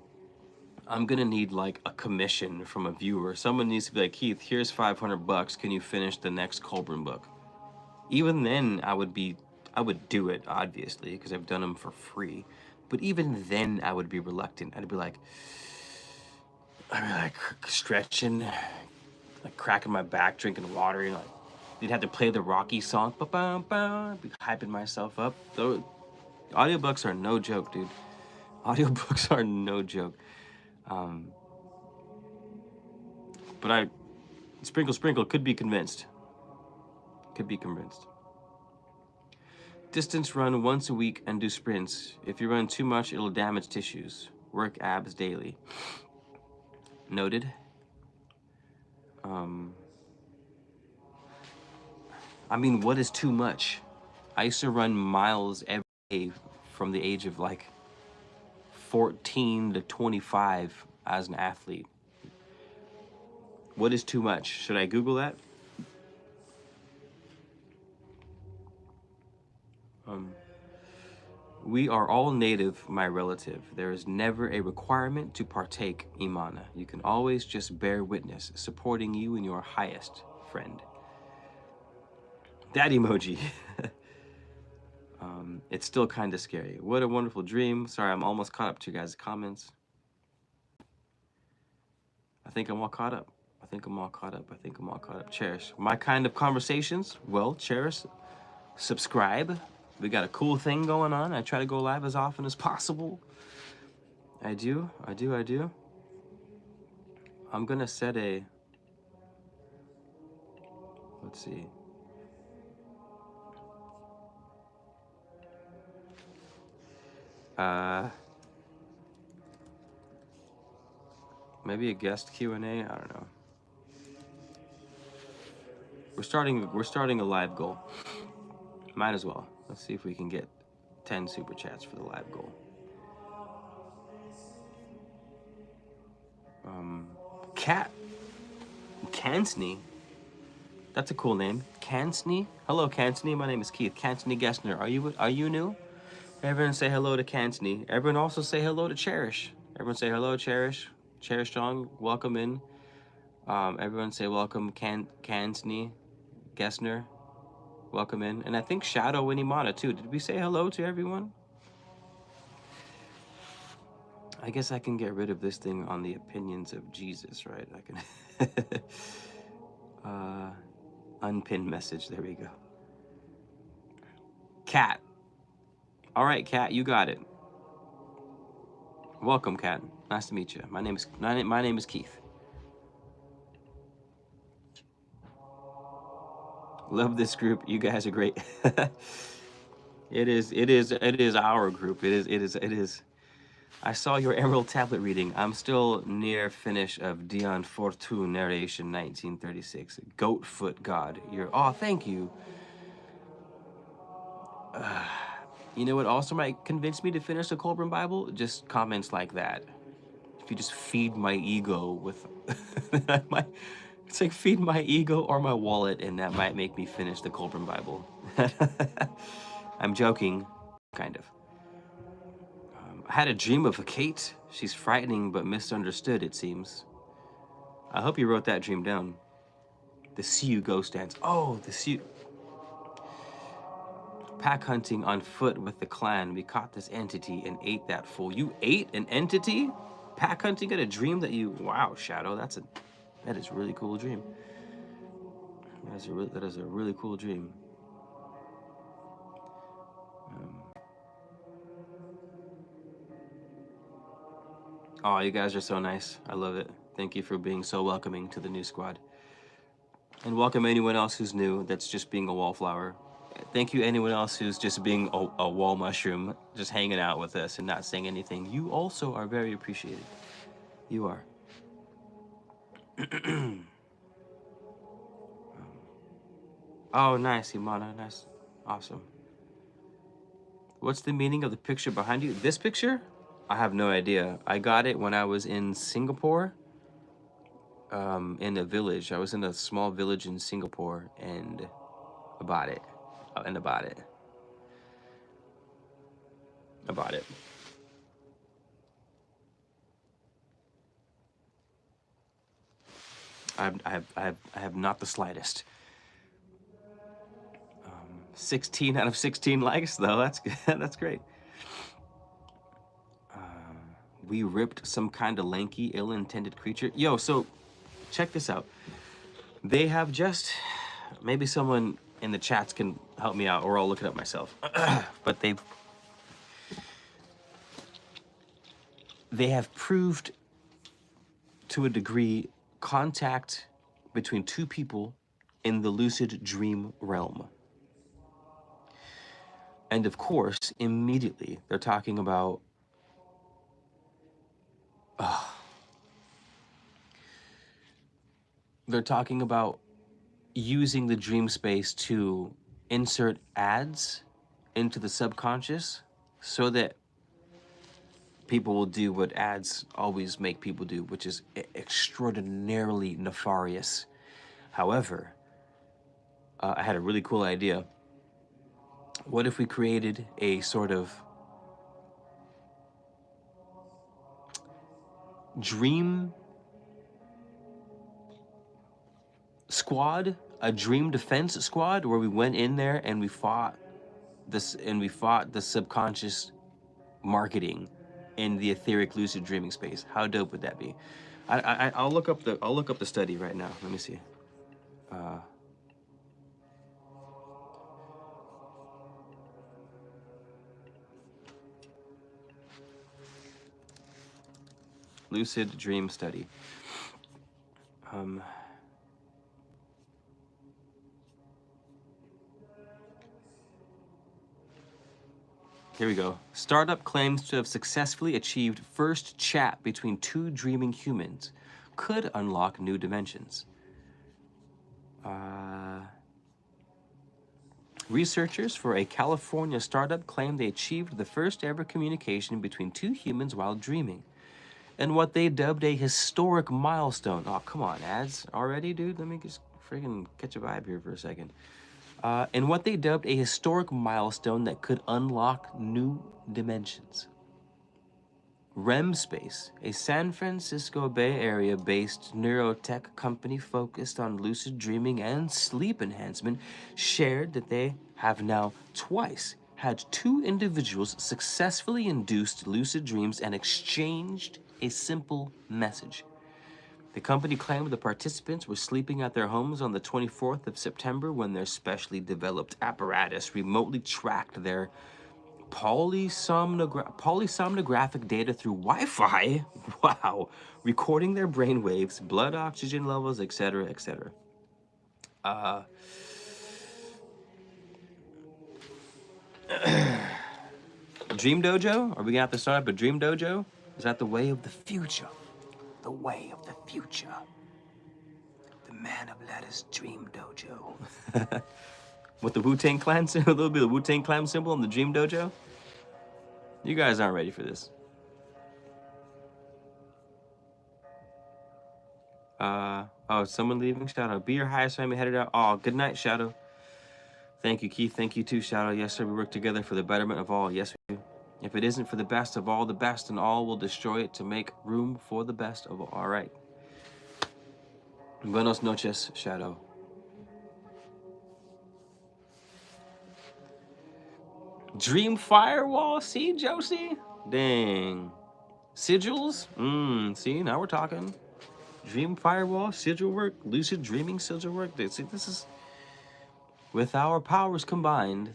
gonna need like a commission from a viewer. Someone needs to be like, Keith, here's $500. Can you finish the next Colburn book? Even then, I would do it, obviously, because I've done them for free. But even then, I would be reluctant. I'd be like stretching, like cracking my back, drinking water, and like you'd have to play the Rocky song, be hyping myself up. Those audiobooks are no joke, dude. Audiobooks are no joke. But I, sprinkle, could be convinced. Distance run once a week and do sprints. If you run too much, it'll damage tissues. Work abs daily. Noted. I mean, what is too much? I used to run miles every day from the age of like 14 to 25 as an athlete. What is too much? Should I Google that? We are all native, my relative. There is never a requirement to partake, Imana. You can always just bear witness, supporting you in your highest, friend. That emoji. It's still kind of scary. What a wonderful dream. Sorry, I'm almost caught up to you guys' comments. I think I'm all caught up. Cherish. My kind of conversations? Well, Cherish, subscribe. We got a cool thing going on. I try to go live as often as possible. I do. I'm gonna set a, let's see. Maybe a guest Q&A. I don't know. We're starting a live goal. Might as well. Let's see if we can get 10 super chats for the live goal. Cat Cansney. That's a cool name. Cansney. Hello, Cansney. My name is Keith. Cansney Gessner. Are you new? Everyone say hello to Cansney. Everyone also say hello to Cherish. Everyone say hello, Cherish. Cherish Strong, welcome in. Everyone say welcome, Cansney Gessner. Welcome in. And I think Shadow and Imana too. Did we say hello to everyone? I guess I can get rid of this thing on the opinions of Jesus, right? I can unpin message. There we go. Cat. All right, Cat, you got it. Welcome, Cat. Nice to meet you. My name is Keith. Love this group. You guys are great. It is our group. It is. I saw your Emerald Tablet reading. I'm still near finish of Dion Fortune narration 1936. Goatfoot God. Oh, thank you. You know what also might convince me to finish the Colburn Bible? Just comments like that. If you just feed my ego with it's like feed my ego or my wallet, and that might make me finish the Colburn Bible. I'm joking, kind of. I had a dream of a Kate. She's frightening but misunderstood, it seems. I hope you wrote that dream down. The Sioux ghost dance. Oh, the Sioux. Pack hunting on foot with the clan. We caught this entity and ate that fool. You ate an entity? Pack hunting at a dream that you... Wow, Shadow, that is a really cool dream. That is a really cool dream. Oh, you guys are so nice. I love it. Thank you for being so welcoming to the new squad. And welcome anyone else who's new that's just being a wallflower. Thank you anyone else who's just being a wall mushroom, just hanging out with us and not saying anything. You also are very appreciated. You are. Oh, nice, Imana. Nice. Awesome. What's the meaning of the picture behind you? This picture? I have no idea. I got it when I was in Singapore, in a village. I was in a small village in Singapore, and I bought it. I bought it. I have not the slightest. 16 out of 16 likes, though. That's good. That's great. We ripped some kind of lanky, ill-intended creature. Yo, so check this out. They have just... Maybe someone in the chats can help me out, or I'll look it up myself. But they have proved, to a degree, contact between two people in the lucid dream realm. And of course, immediately, they're talking about... they're talking about using the dream space to insert ads into the subconscious so that people will do what ads always make people do, which is extraordinarily nefarious. However, I had a really cool idea. What if we created a sort of dream squad, a dream defense squad, where we went in there and we fought the subconscious marketing in the etheric lucid dreaming space? How dope would that be? I'll look up the study right now. Let me see. Lucid dream study. Here we go. Startup claims to have successfully achieved first chat between two dreaming humans. Could unlock new dimensions. Researchers for a California startup claim they achieved the first ever communication between two humans while dreaming, and what they dubbed a historic milestone. Oh, come on, ads already, dude? Let me just friggin' catch a vibe here for a second. And what they dubbed a historic milestone that could unlock new dimensions. REM Space, a San Francisco Bay Area-based neurotech company focused on lucid dreaming and sleep enhancement, shared that they have now twice had two individuals successfully induced lucid dreams and exchanged a simple message. The company claimed the participants were sleeping at their homes on the 24th of September when their specially developed apparatus remotely tracked their polysomnographic data through Wi-Fi. Wow. Recording their brain waves, blood oxygen levels, etc., etc. Dream Dojo? Are we gonna have to start up a Dream Dojo? Is that the way of the future? The way of the future. The man of letters Dream Dojo. With the Wu-Tang Clan, a little bit of Wu-Tang Clan symbol on the Dream Dojo? You guys aren't ready for this. Oh, someone leaving? Shadow. Be your highest family headed out. Oh, good night, Shadow. Thank you, Keith. Thank you too, Shadow. Yes, sir, we work together for the betterment of all. Yes, we do. If it isn't for the best of all the best, and all will destroy it to make room for the best of all. All right. Buenos noches, Shadow. Dream firewall? See, Josie? Dang. Sigils? See, now we're talking. Dream firewall, sigil work, lucid dreaming sigil work. See, this is... With our powers combined,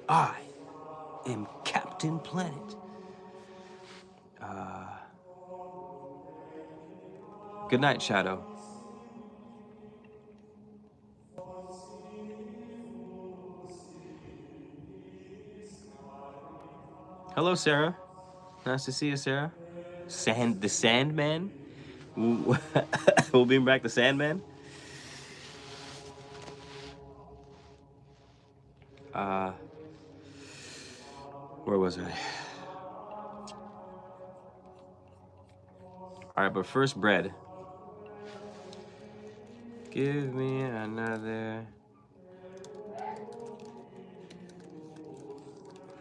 I am Captain Planet. Good night, Shadow. Hello, Sarah. Nice to see you, Sarah. The Sandman? We'll bring back the Sandman? Where was I? Alright, but first, bread. Give me another...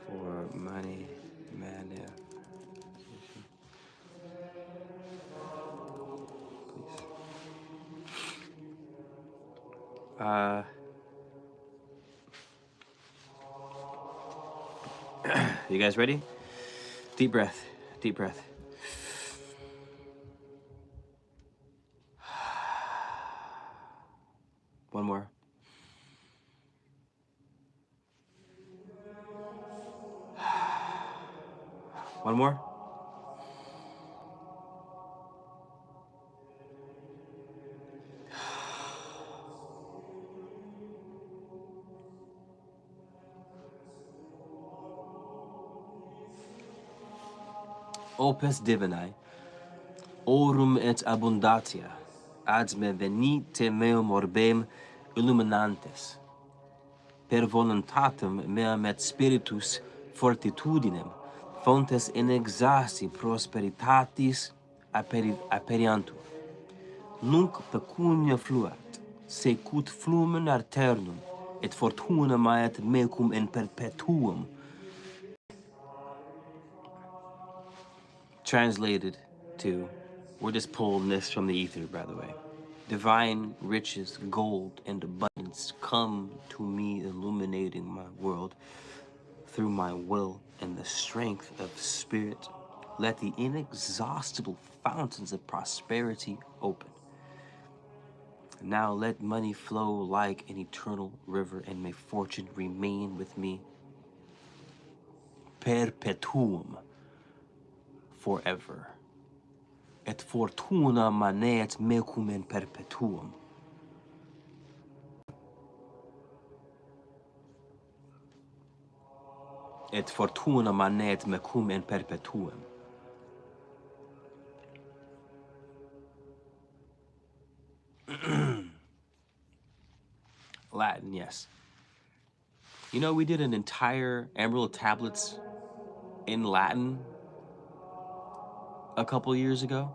For money, man, yeah. You guys ready? Deep breath, deep breath. One more. One more. Opus Divinae, orum et abundatia, ad me venite meum orbem illuminantes, per voluntatem meam et spiritus fortitudinem, fontes inexhausti prosperitatis aperiantur. Nunc pecunia fluat, secut flumen alternum, et fortuna maet mecum in perpetuum. Translated to, we're just pulling this from the ether, by the way. Divine riches, gold, and abundance come to me, illuminating my world through my will and the strength of spirit. Let the inexhaustible fountains of prosperity open. Now let money flow like an eternal river, and may fortune remain with me perpetuum, forever. Et fortuna maneat mecum in perpetuum. et fortuna manet mecum in perpetuum. Latin, yes. You know, we did an entire Emerald Tablets in Latin a couple years ago.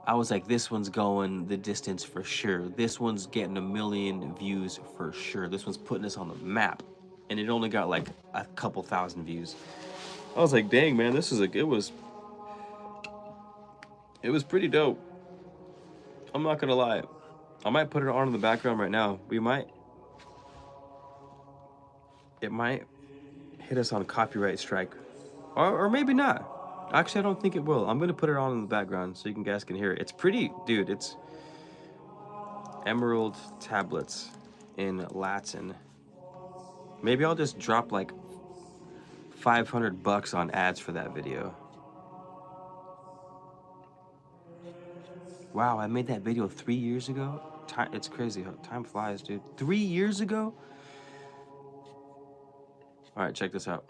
I was like, this one's going the distance for sure. This one's getting 1 million views for sure. This one's putting us on the map. And it only got like a couple thousand views. I was like, dang, man, this is it was pretty dope. I'm not gonna lie. I might put it on in the background right now. It might hit us on copyright strike. Or maybe not. Actually, I don't think it will. I'm gonna put it on in the background so you guys can hear it. It's pretty, dude, it's Emerald Tablets in Latin. Maybe I'll just drop like $500 on ads for that video. Wow, I made that video 3 years ago. It's crazy how time flies, dude. 3 years ago? All right, check this out.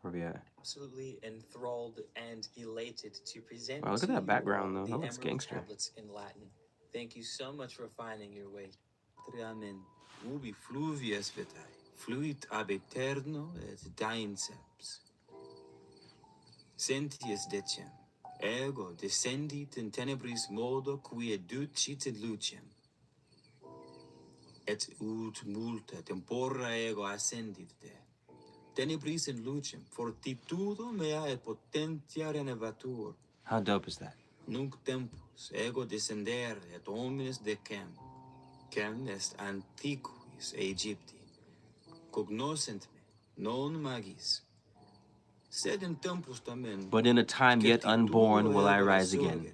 Where we at? Absolutely enthralled and elated to present. Wow, look at that background though. That looks gangster. Tablets in Latin. Thank you so much for finding your way. Ramen, ubi fluvias vitae, fluit ab eterno et selves. Sentius decem, ego descendit in tenebris modo qui educit in lucem. Et ut multa tempora ego ascendit de. Tenebris in lucem, fortitudo mea et potentia renovatur. How dope is that? Nunc tempus ego descendere et omnes decem. Cem est antiquis Aegypti. Cognoscent me, non magis. Sed in tempus tamen. But in a time yet unborn will I rise again.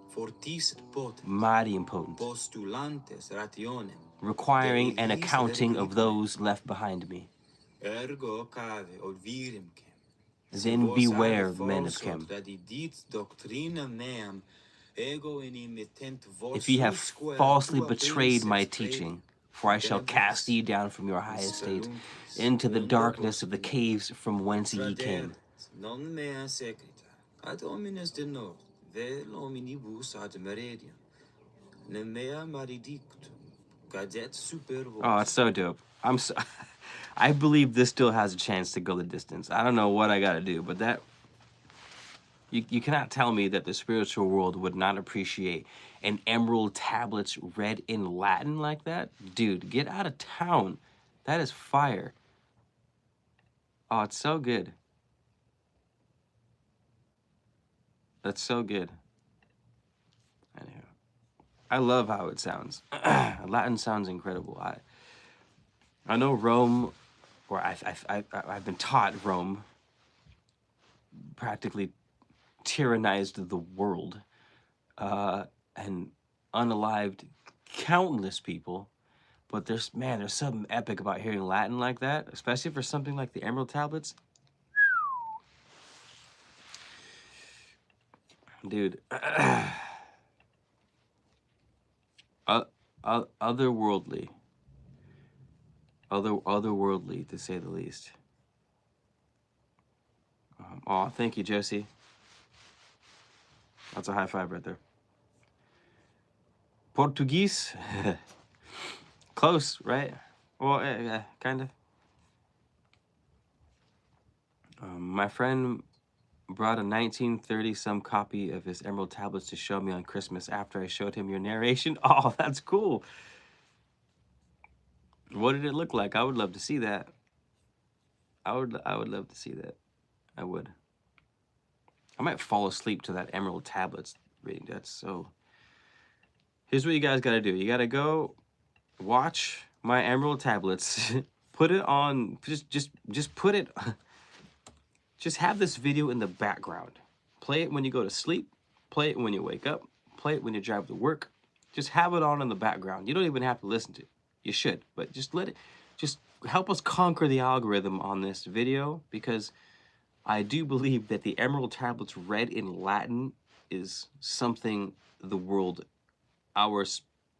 Fortis et potens. Mighty and potent. Postulantes rationem. Requiring an accounting of those left behind me. Ergo cave od virim cem. Then beware, men of Chem. If ye have falsely betrayed my teaching, for I shall cast ye down from your high estate into the darkness of the caves from whence ye came. Non mea secreta, ad homines de nord, vel hominibus ad meridian, ne mea maledictum, cadet super vos. Oh, it's so dope. I believe this still has a chance to go the distance. I don't know what I gotta do, but that you cannot tell me that the spiritual world would not appreciate an Emerald Tablets read in Latin like that. Dude, get out of town. That is fire. Oh, it's so good. That's so good. Anyhow, I love how it sounds. Latin sounds incredible. I know Rome, or I've been taught Rome practically tyrannized the world and unalived countless people. But there's something epic about hearing Latin like that, especially for something like the Emerald Tablets. Dude, otherworldly, to say the least. Oh, thank you, Josie. That's a high five right there. Portuguese, close, right? Well, kind of. My friend brought a 1930-some copy of his Emerald Tablets to show me on Christmas after I showed him your narration. Oh, that's cool. What did it look like? I would love to see that. I would love to see that. I would. I might fall asleep to that Emerald Tablets reading. That's so. Here's what you guys got to do. You got to go watch my Emerald Tablets. Put it on. Just put it. Just have this video in the background. Play it when you go to sleep. Play it when you wake up. Play it when you drive to work. Just have it on in the background. You don't even have to listen to it. You should, but just let it. Just help us conquer the algorithm on this video, because I do believe that the Emerald Tablets read in Latin is something the world, our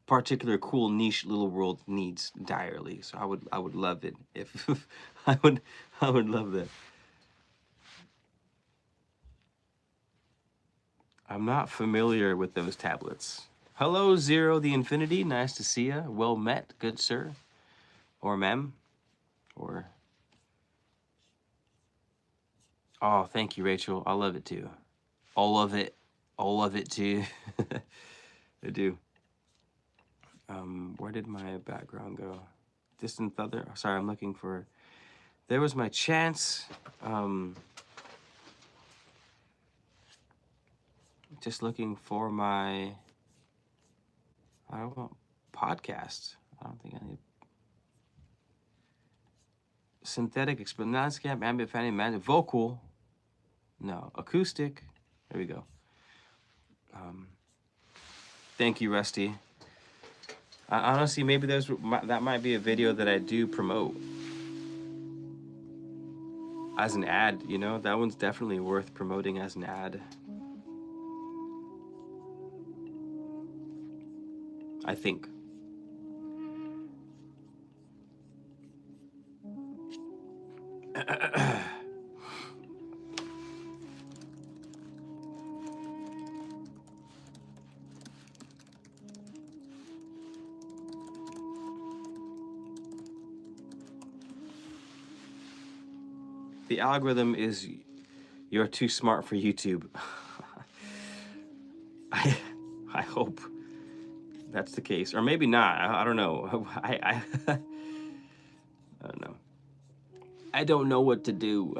particular cool niche little world needs direly. So I would love it if I would love that. I'm not familiar with those tablets. Hello, Zero the Infinity. Nice to see you. Well met, good sir. Or ma'am. Or... Oh, thank you, Rachel. I love it too. All of it. All of it too. I do. Where did my background go? Distant Thunder? Sorry, I'm looking for... There was my chance. Just looking for my... I don't want podcast. I don't think I need... Synthetic, landscape, ambient, fanny, magic, vocal. No, acoustic. There we go. Thank you, Rusty. Honestly, maybe that might be a video that I do promote as an ad, you know? That one's definitely worth promoting as an ad. I think. The algorithm is you're too smart for YouTube. I hope that's the case, or maybe not. I don't know. I don't know. I don't know what to do.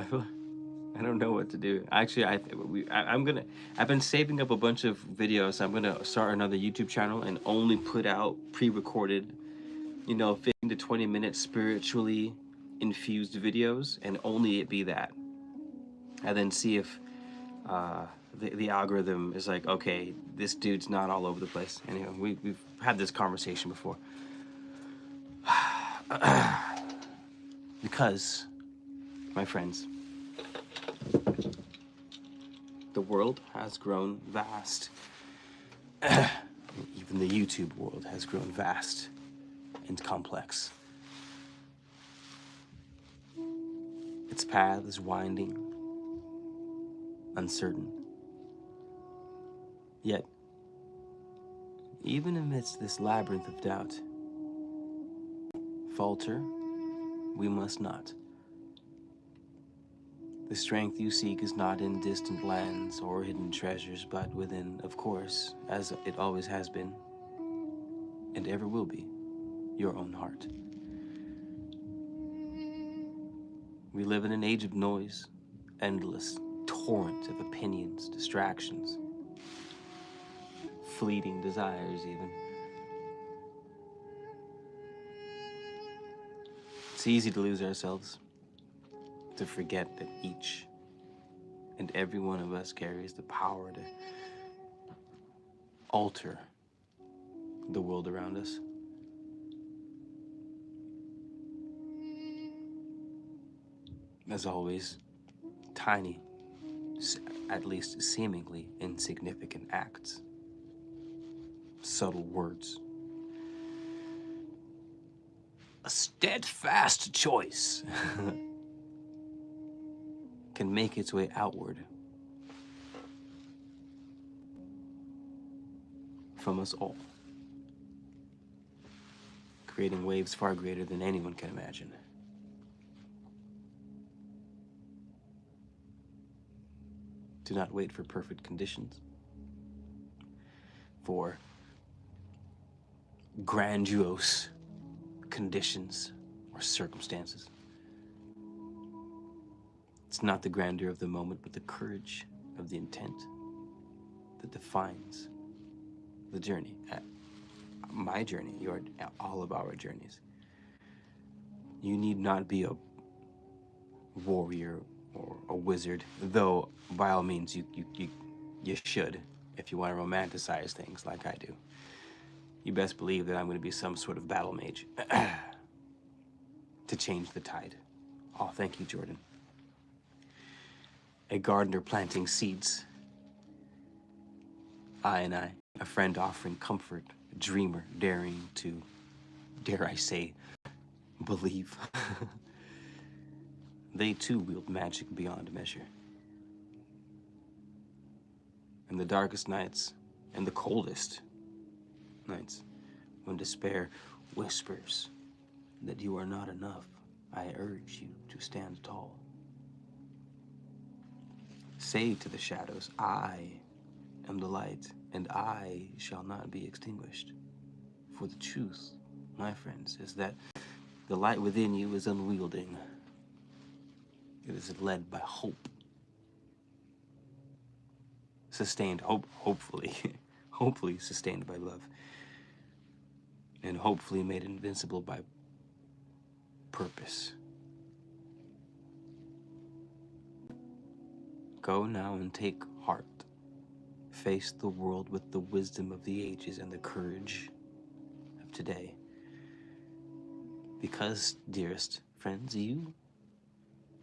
I don't know what to do. Actually, I've been saving up a bunch of videos. I'm gonna start another YouTube channel and only put out pre-recorded, you know, 15 to 20 minute spiritually infused videos, and only it be that. And then see if the algorithm is like, okay, this dude's not all over the place. Anyway, we've had this conversation before. Because, my friends, the world has grown vast. Even the YouTube world has grown vast and complex. Its path is winding, uncertain. Yet, even amidst this labyrinth of doubt, falter we must not. The strength you seek is not in distant lands or hidden treasures, but within, of course, as it always has been, and ever will be, your own heart. We live in an age of noise, endless torrent of opinions, distractions, fleeting desires even. It's easy to lose ourselves, to forget that each and every one of us carries the power to alter the world around us. As always, tiny, at least seemingly insignificant acts, subtle words, a steadfast choice can make its way outward from us all, creating waves far greater than anyone can imagine. Do not wait for perfect conditions, for grandiose conditions or circumstances. It's not the grandeur of the moment, but the courage of the intent that defines the journey. My journey, all of our journeys. You need not be a warrior or a wizard, though by all means you should, if you want to romanticize things like I do. You best believe that I'm going to be some sort of battle mage to change the tide. Oh, thank you, Jordan. A gardener planting seeds. I, a friend offering comfort dreamer daring to, dare I say, believe. They too wield magic beyond measure. In the darkest nights, and the coldest nights, when despair whispers that you are not enough, I urge you to stand tall. Say to the shadows, I am the light, and I shall not be extinguished. For the truth, my friends, is that the light within you is unwielding. It is led by hope. Sustained, hopefully, hopefully sustained by love. And hopefully made invincible by purpose. Go now and take heart. Face the world with the wisdom of the ages and the courage of today. Because, dearest friends, you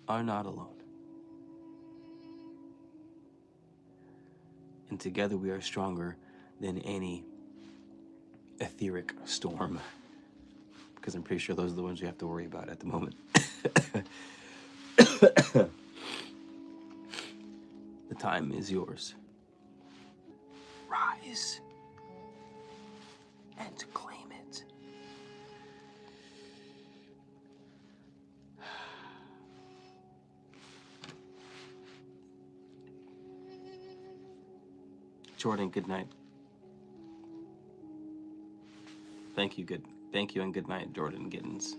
are not alone. And together we are stronger than any etheric storm. Because I'm pretty sure those are the ones we have to worry about at the moment. The time is yours. Rise and claim it. Jordan, good night. Thank you and good night, Jordan Giddens.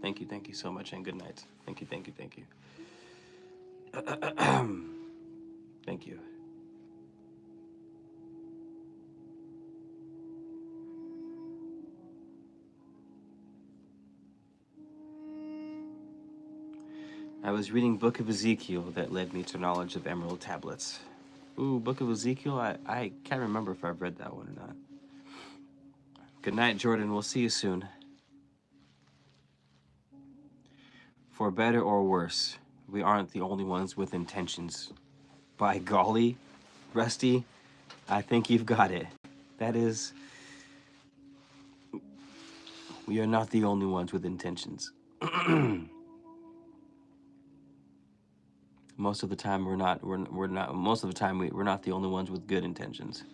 Thank you so much and good night. Thank you. Thank you. I was reading Book of Ezekiel that led me to knowledge of emerald tablets. Ooh, Book of Ezekiel, I can't remember if I've read that one or not. Good night, Jordan. We'll see you soon. For better or worse, we aren't the only ones with intentions. By golly, Rusty, I think you've got it. That is, we are not the only ones with intentions. Most of the time we're not the only ones with good intentions.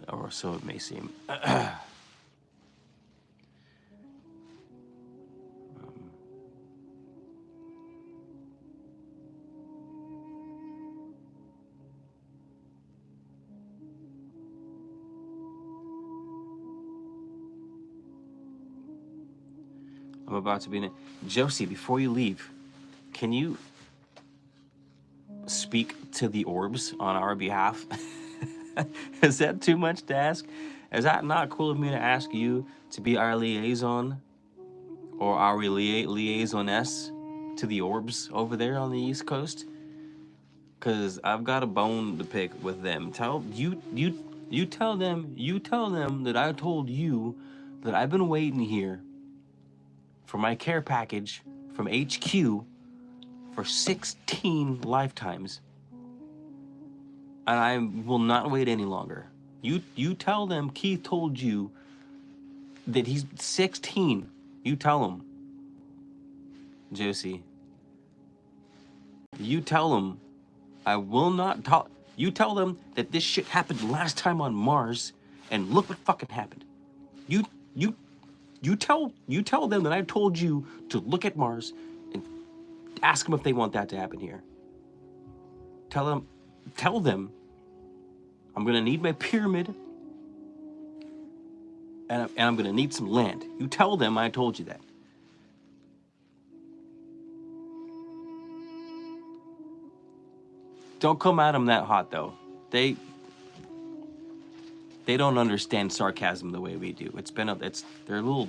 Or so it may seem. I'm about to be in. Josie, before you leave, can you speak to the orbs on our behalf? Is that too much to ask? Is that not cool of me to ask you to be our liaison or our liaisoness to the orbs over there on the East Coast? Cause I've got a bone to pick with them. Tell them that I told you that I've been waiting here for my care package from HQ for 16 lifetimes. And I will not wait any longer. You tell them Keith told you that he's 16. You tell him. Josie. You tell him I will not talk. You tell them that this shit happened last time on Mars, and look what fucking happened. You tell them that I told you to look at Mars and ask them if they want that to happen here. Tell them I'm gonna need my pyramid and I'm gonna need some land. You tell them I told you that. Don't come at them that hot though. They don't understand sarcasm the way we do. They're a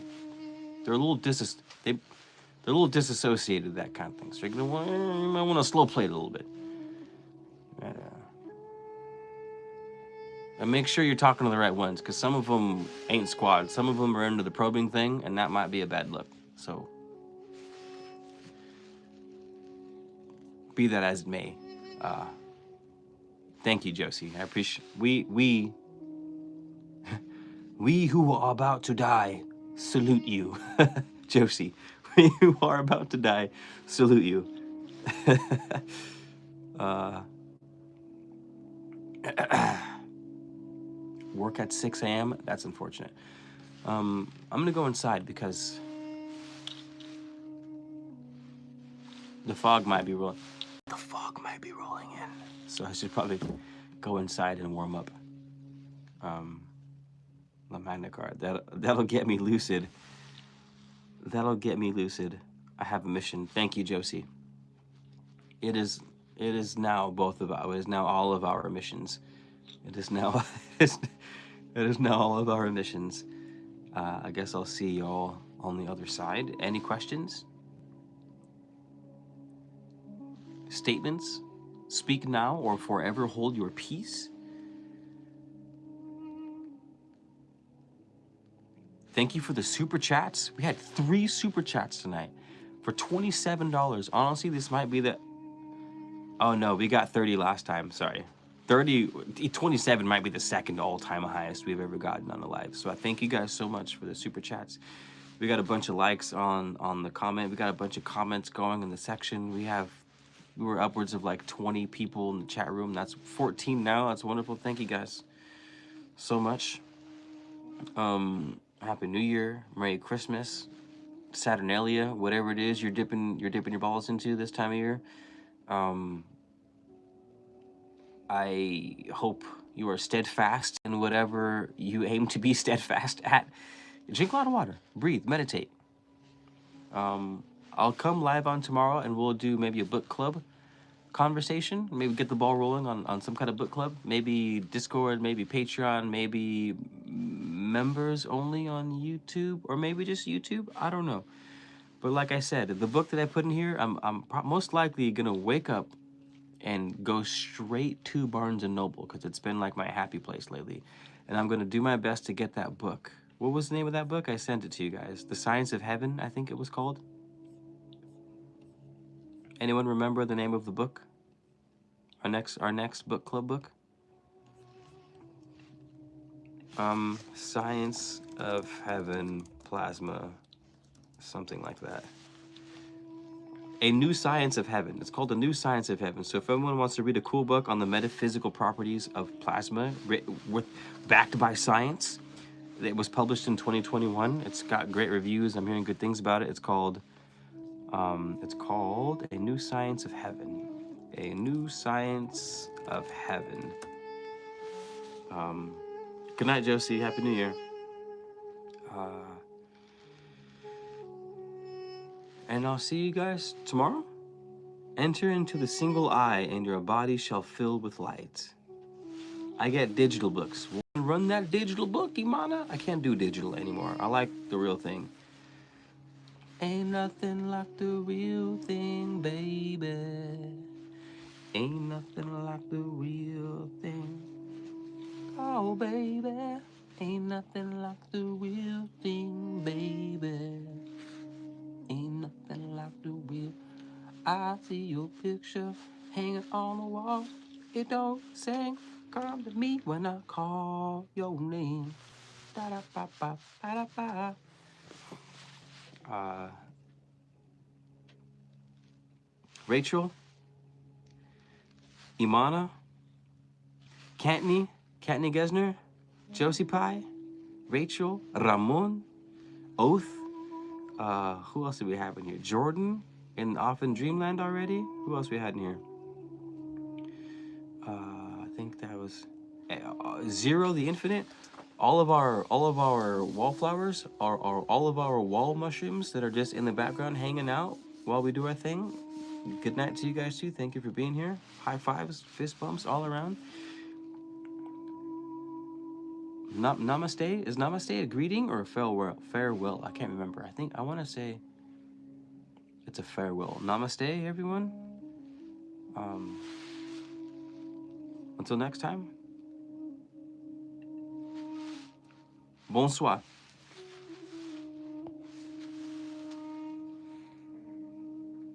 little disassociated with that kind of thing. So you might want to slow play it a little bit. And make sure you're talking to the right ones, because some of them ain't squad. Some of them are into the probing thing, and that might be a bad look. So, be that as it may. Thank you, Josie. I appreciate. We who are about to die salute you. Josie, we who are about to die salute you. Work at 6 a.m. That's unfortunate. I'm gonna go inside because the fog might be rolling. The fog might be rolling in, so I should probably go inside and warm up. The Magna card. That'll get me lucid. That'll get me lucid. I have a mission. Thank you, Josie. It is now both of our. It is now all of our missions. It is now. it is now all of our missions. I guess I'll see y'all on the other side. Any questions? Statements? Speak now or forever hold your peace. Thank you for the super chats. We had 3 super chats tonight for $27. Honestly, this might be the... Oh no, we got 30 last time. Sorry. 27 might be the second all-time highest we've ever gotten on the live. So I thank you guys so much for the super chats. We got a bunch of likes on the comment. We got a bunch of comments going in the section. We were upwards of like 20 people in the chat room. That's 14 now. That's wonderful. Thank you guys so much. Happy New Year, Merry Christmas, Saturnalia, whatever it is you're dipping your balls into this time of year. I hope you are steadfast in whatever you aim to be steadfast at. Drink a lot of water, breathe, meditate. I'll come live on tomorrow and we'll do maybe a book club conversation, maybe get the ball rolling on some kind of book club, maybe Discord, maybe Patreon, maybe members only on YouTube, or maybe just YouTube. I don't know, but like I said, the book that I put in here, I'm most likely gonna wake up and go straight to Barnes and Noble because it's been like my happy place lately, and I'm gonna do my best to get that book. What was the name of that book? I sent it to you guys. The Science of Heaven, I think it was called. Anyone remember the name of the book? Our next book club book? Science of Heaven, Plasma, something like that. A New Science of Heaven. It's called A New Science of Heaven. So if anyone wants to read a cool book on the metaphysical properties of plasma, backed by science, it was published in 2021. It's got great reviews. I'm hearing good things about it. It's called A New Science of Heaven. A New Science of Heaven. Good night, Josie. Happy New Year. And I'll see you guys tomorrow. Enter into the single eye, and your body shall fill with light. I get digital books. Run that digital book, Imana. I can't do digital anymore. I like the real thing. Ain't nothing like the real thing, baby. Ain't nothing like the real thing. Oh, baby. Ain't nothing like the real thing, baby. Ain't nothing like the real. I see your picture hanging on the wall. It don't sing. Come to me when I call your name. Da da ba ba ba da ba. Rachel, Imana, Cantney Gesner, Josie Pie, Rachel, Ramon, Oath. Who else do we have in here? Jordan in Off in Dreamland already. Who else we had in here? I think that was Zero the Infinite. All of our wallflowers are all of our wall mushrooms that are just in the background hanging out while we do our thing. Good night to you guys too. Thank you for being here. High fives, fist bumps all around. Namaste. Is namaste a greeting or a farewell? Farewell. I can't remember. I want to say it's a farewell. Namaste, everyone. Until next time. Bonsoir.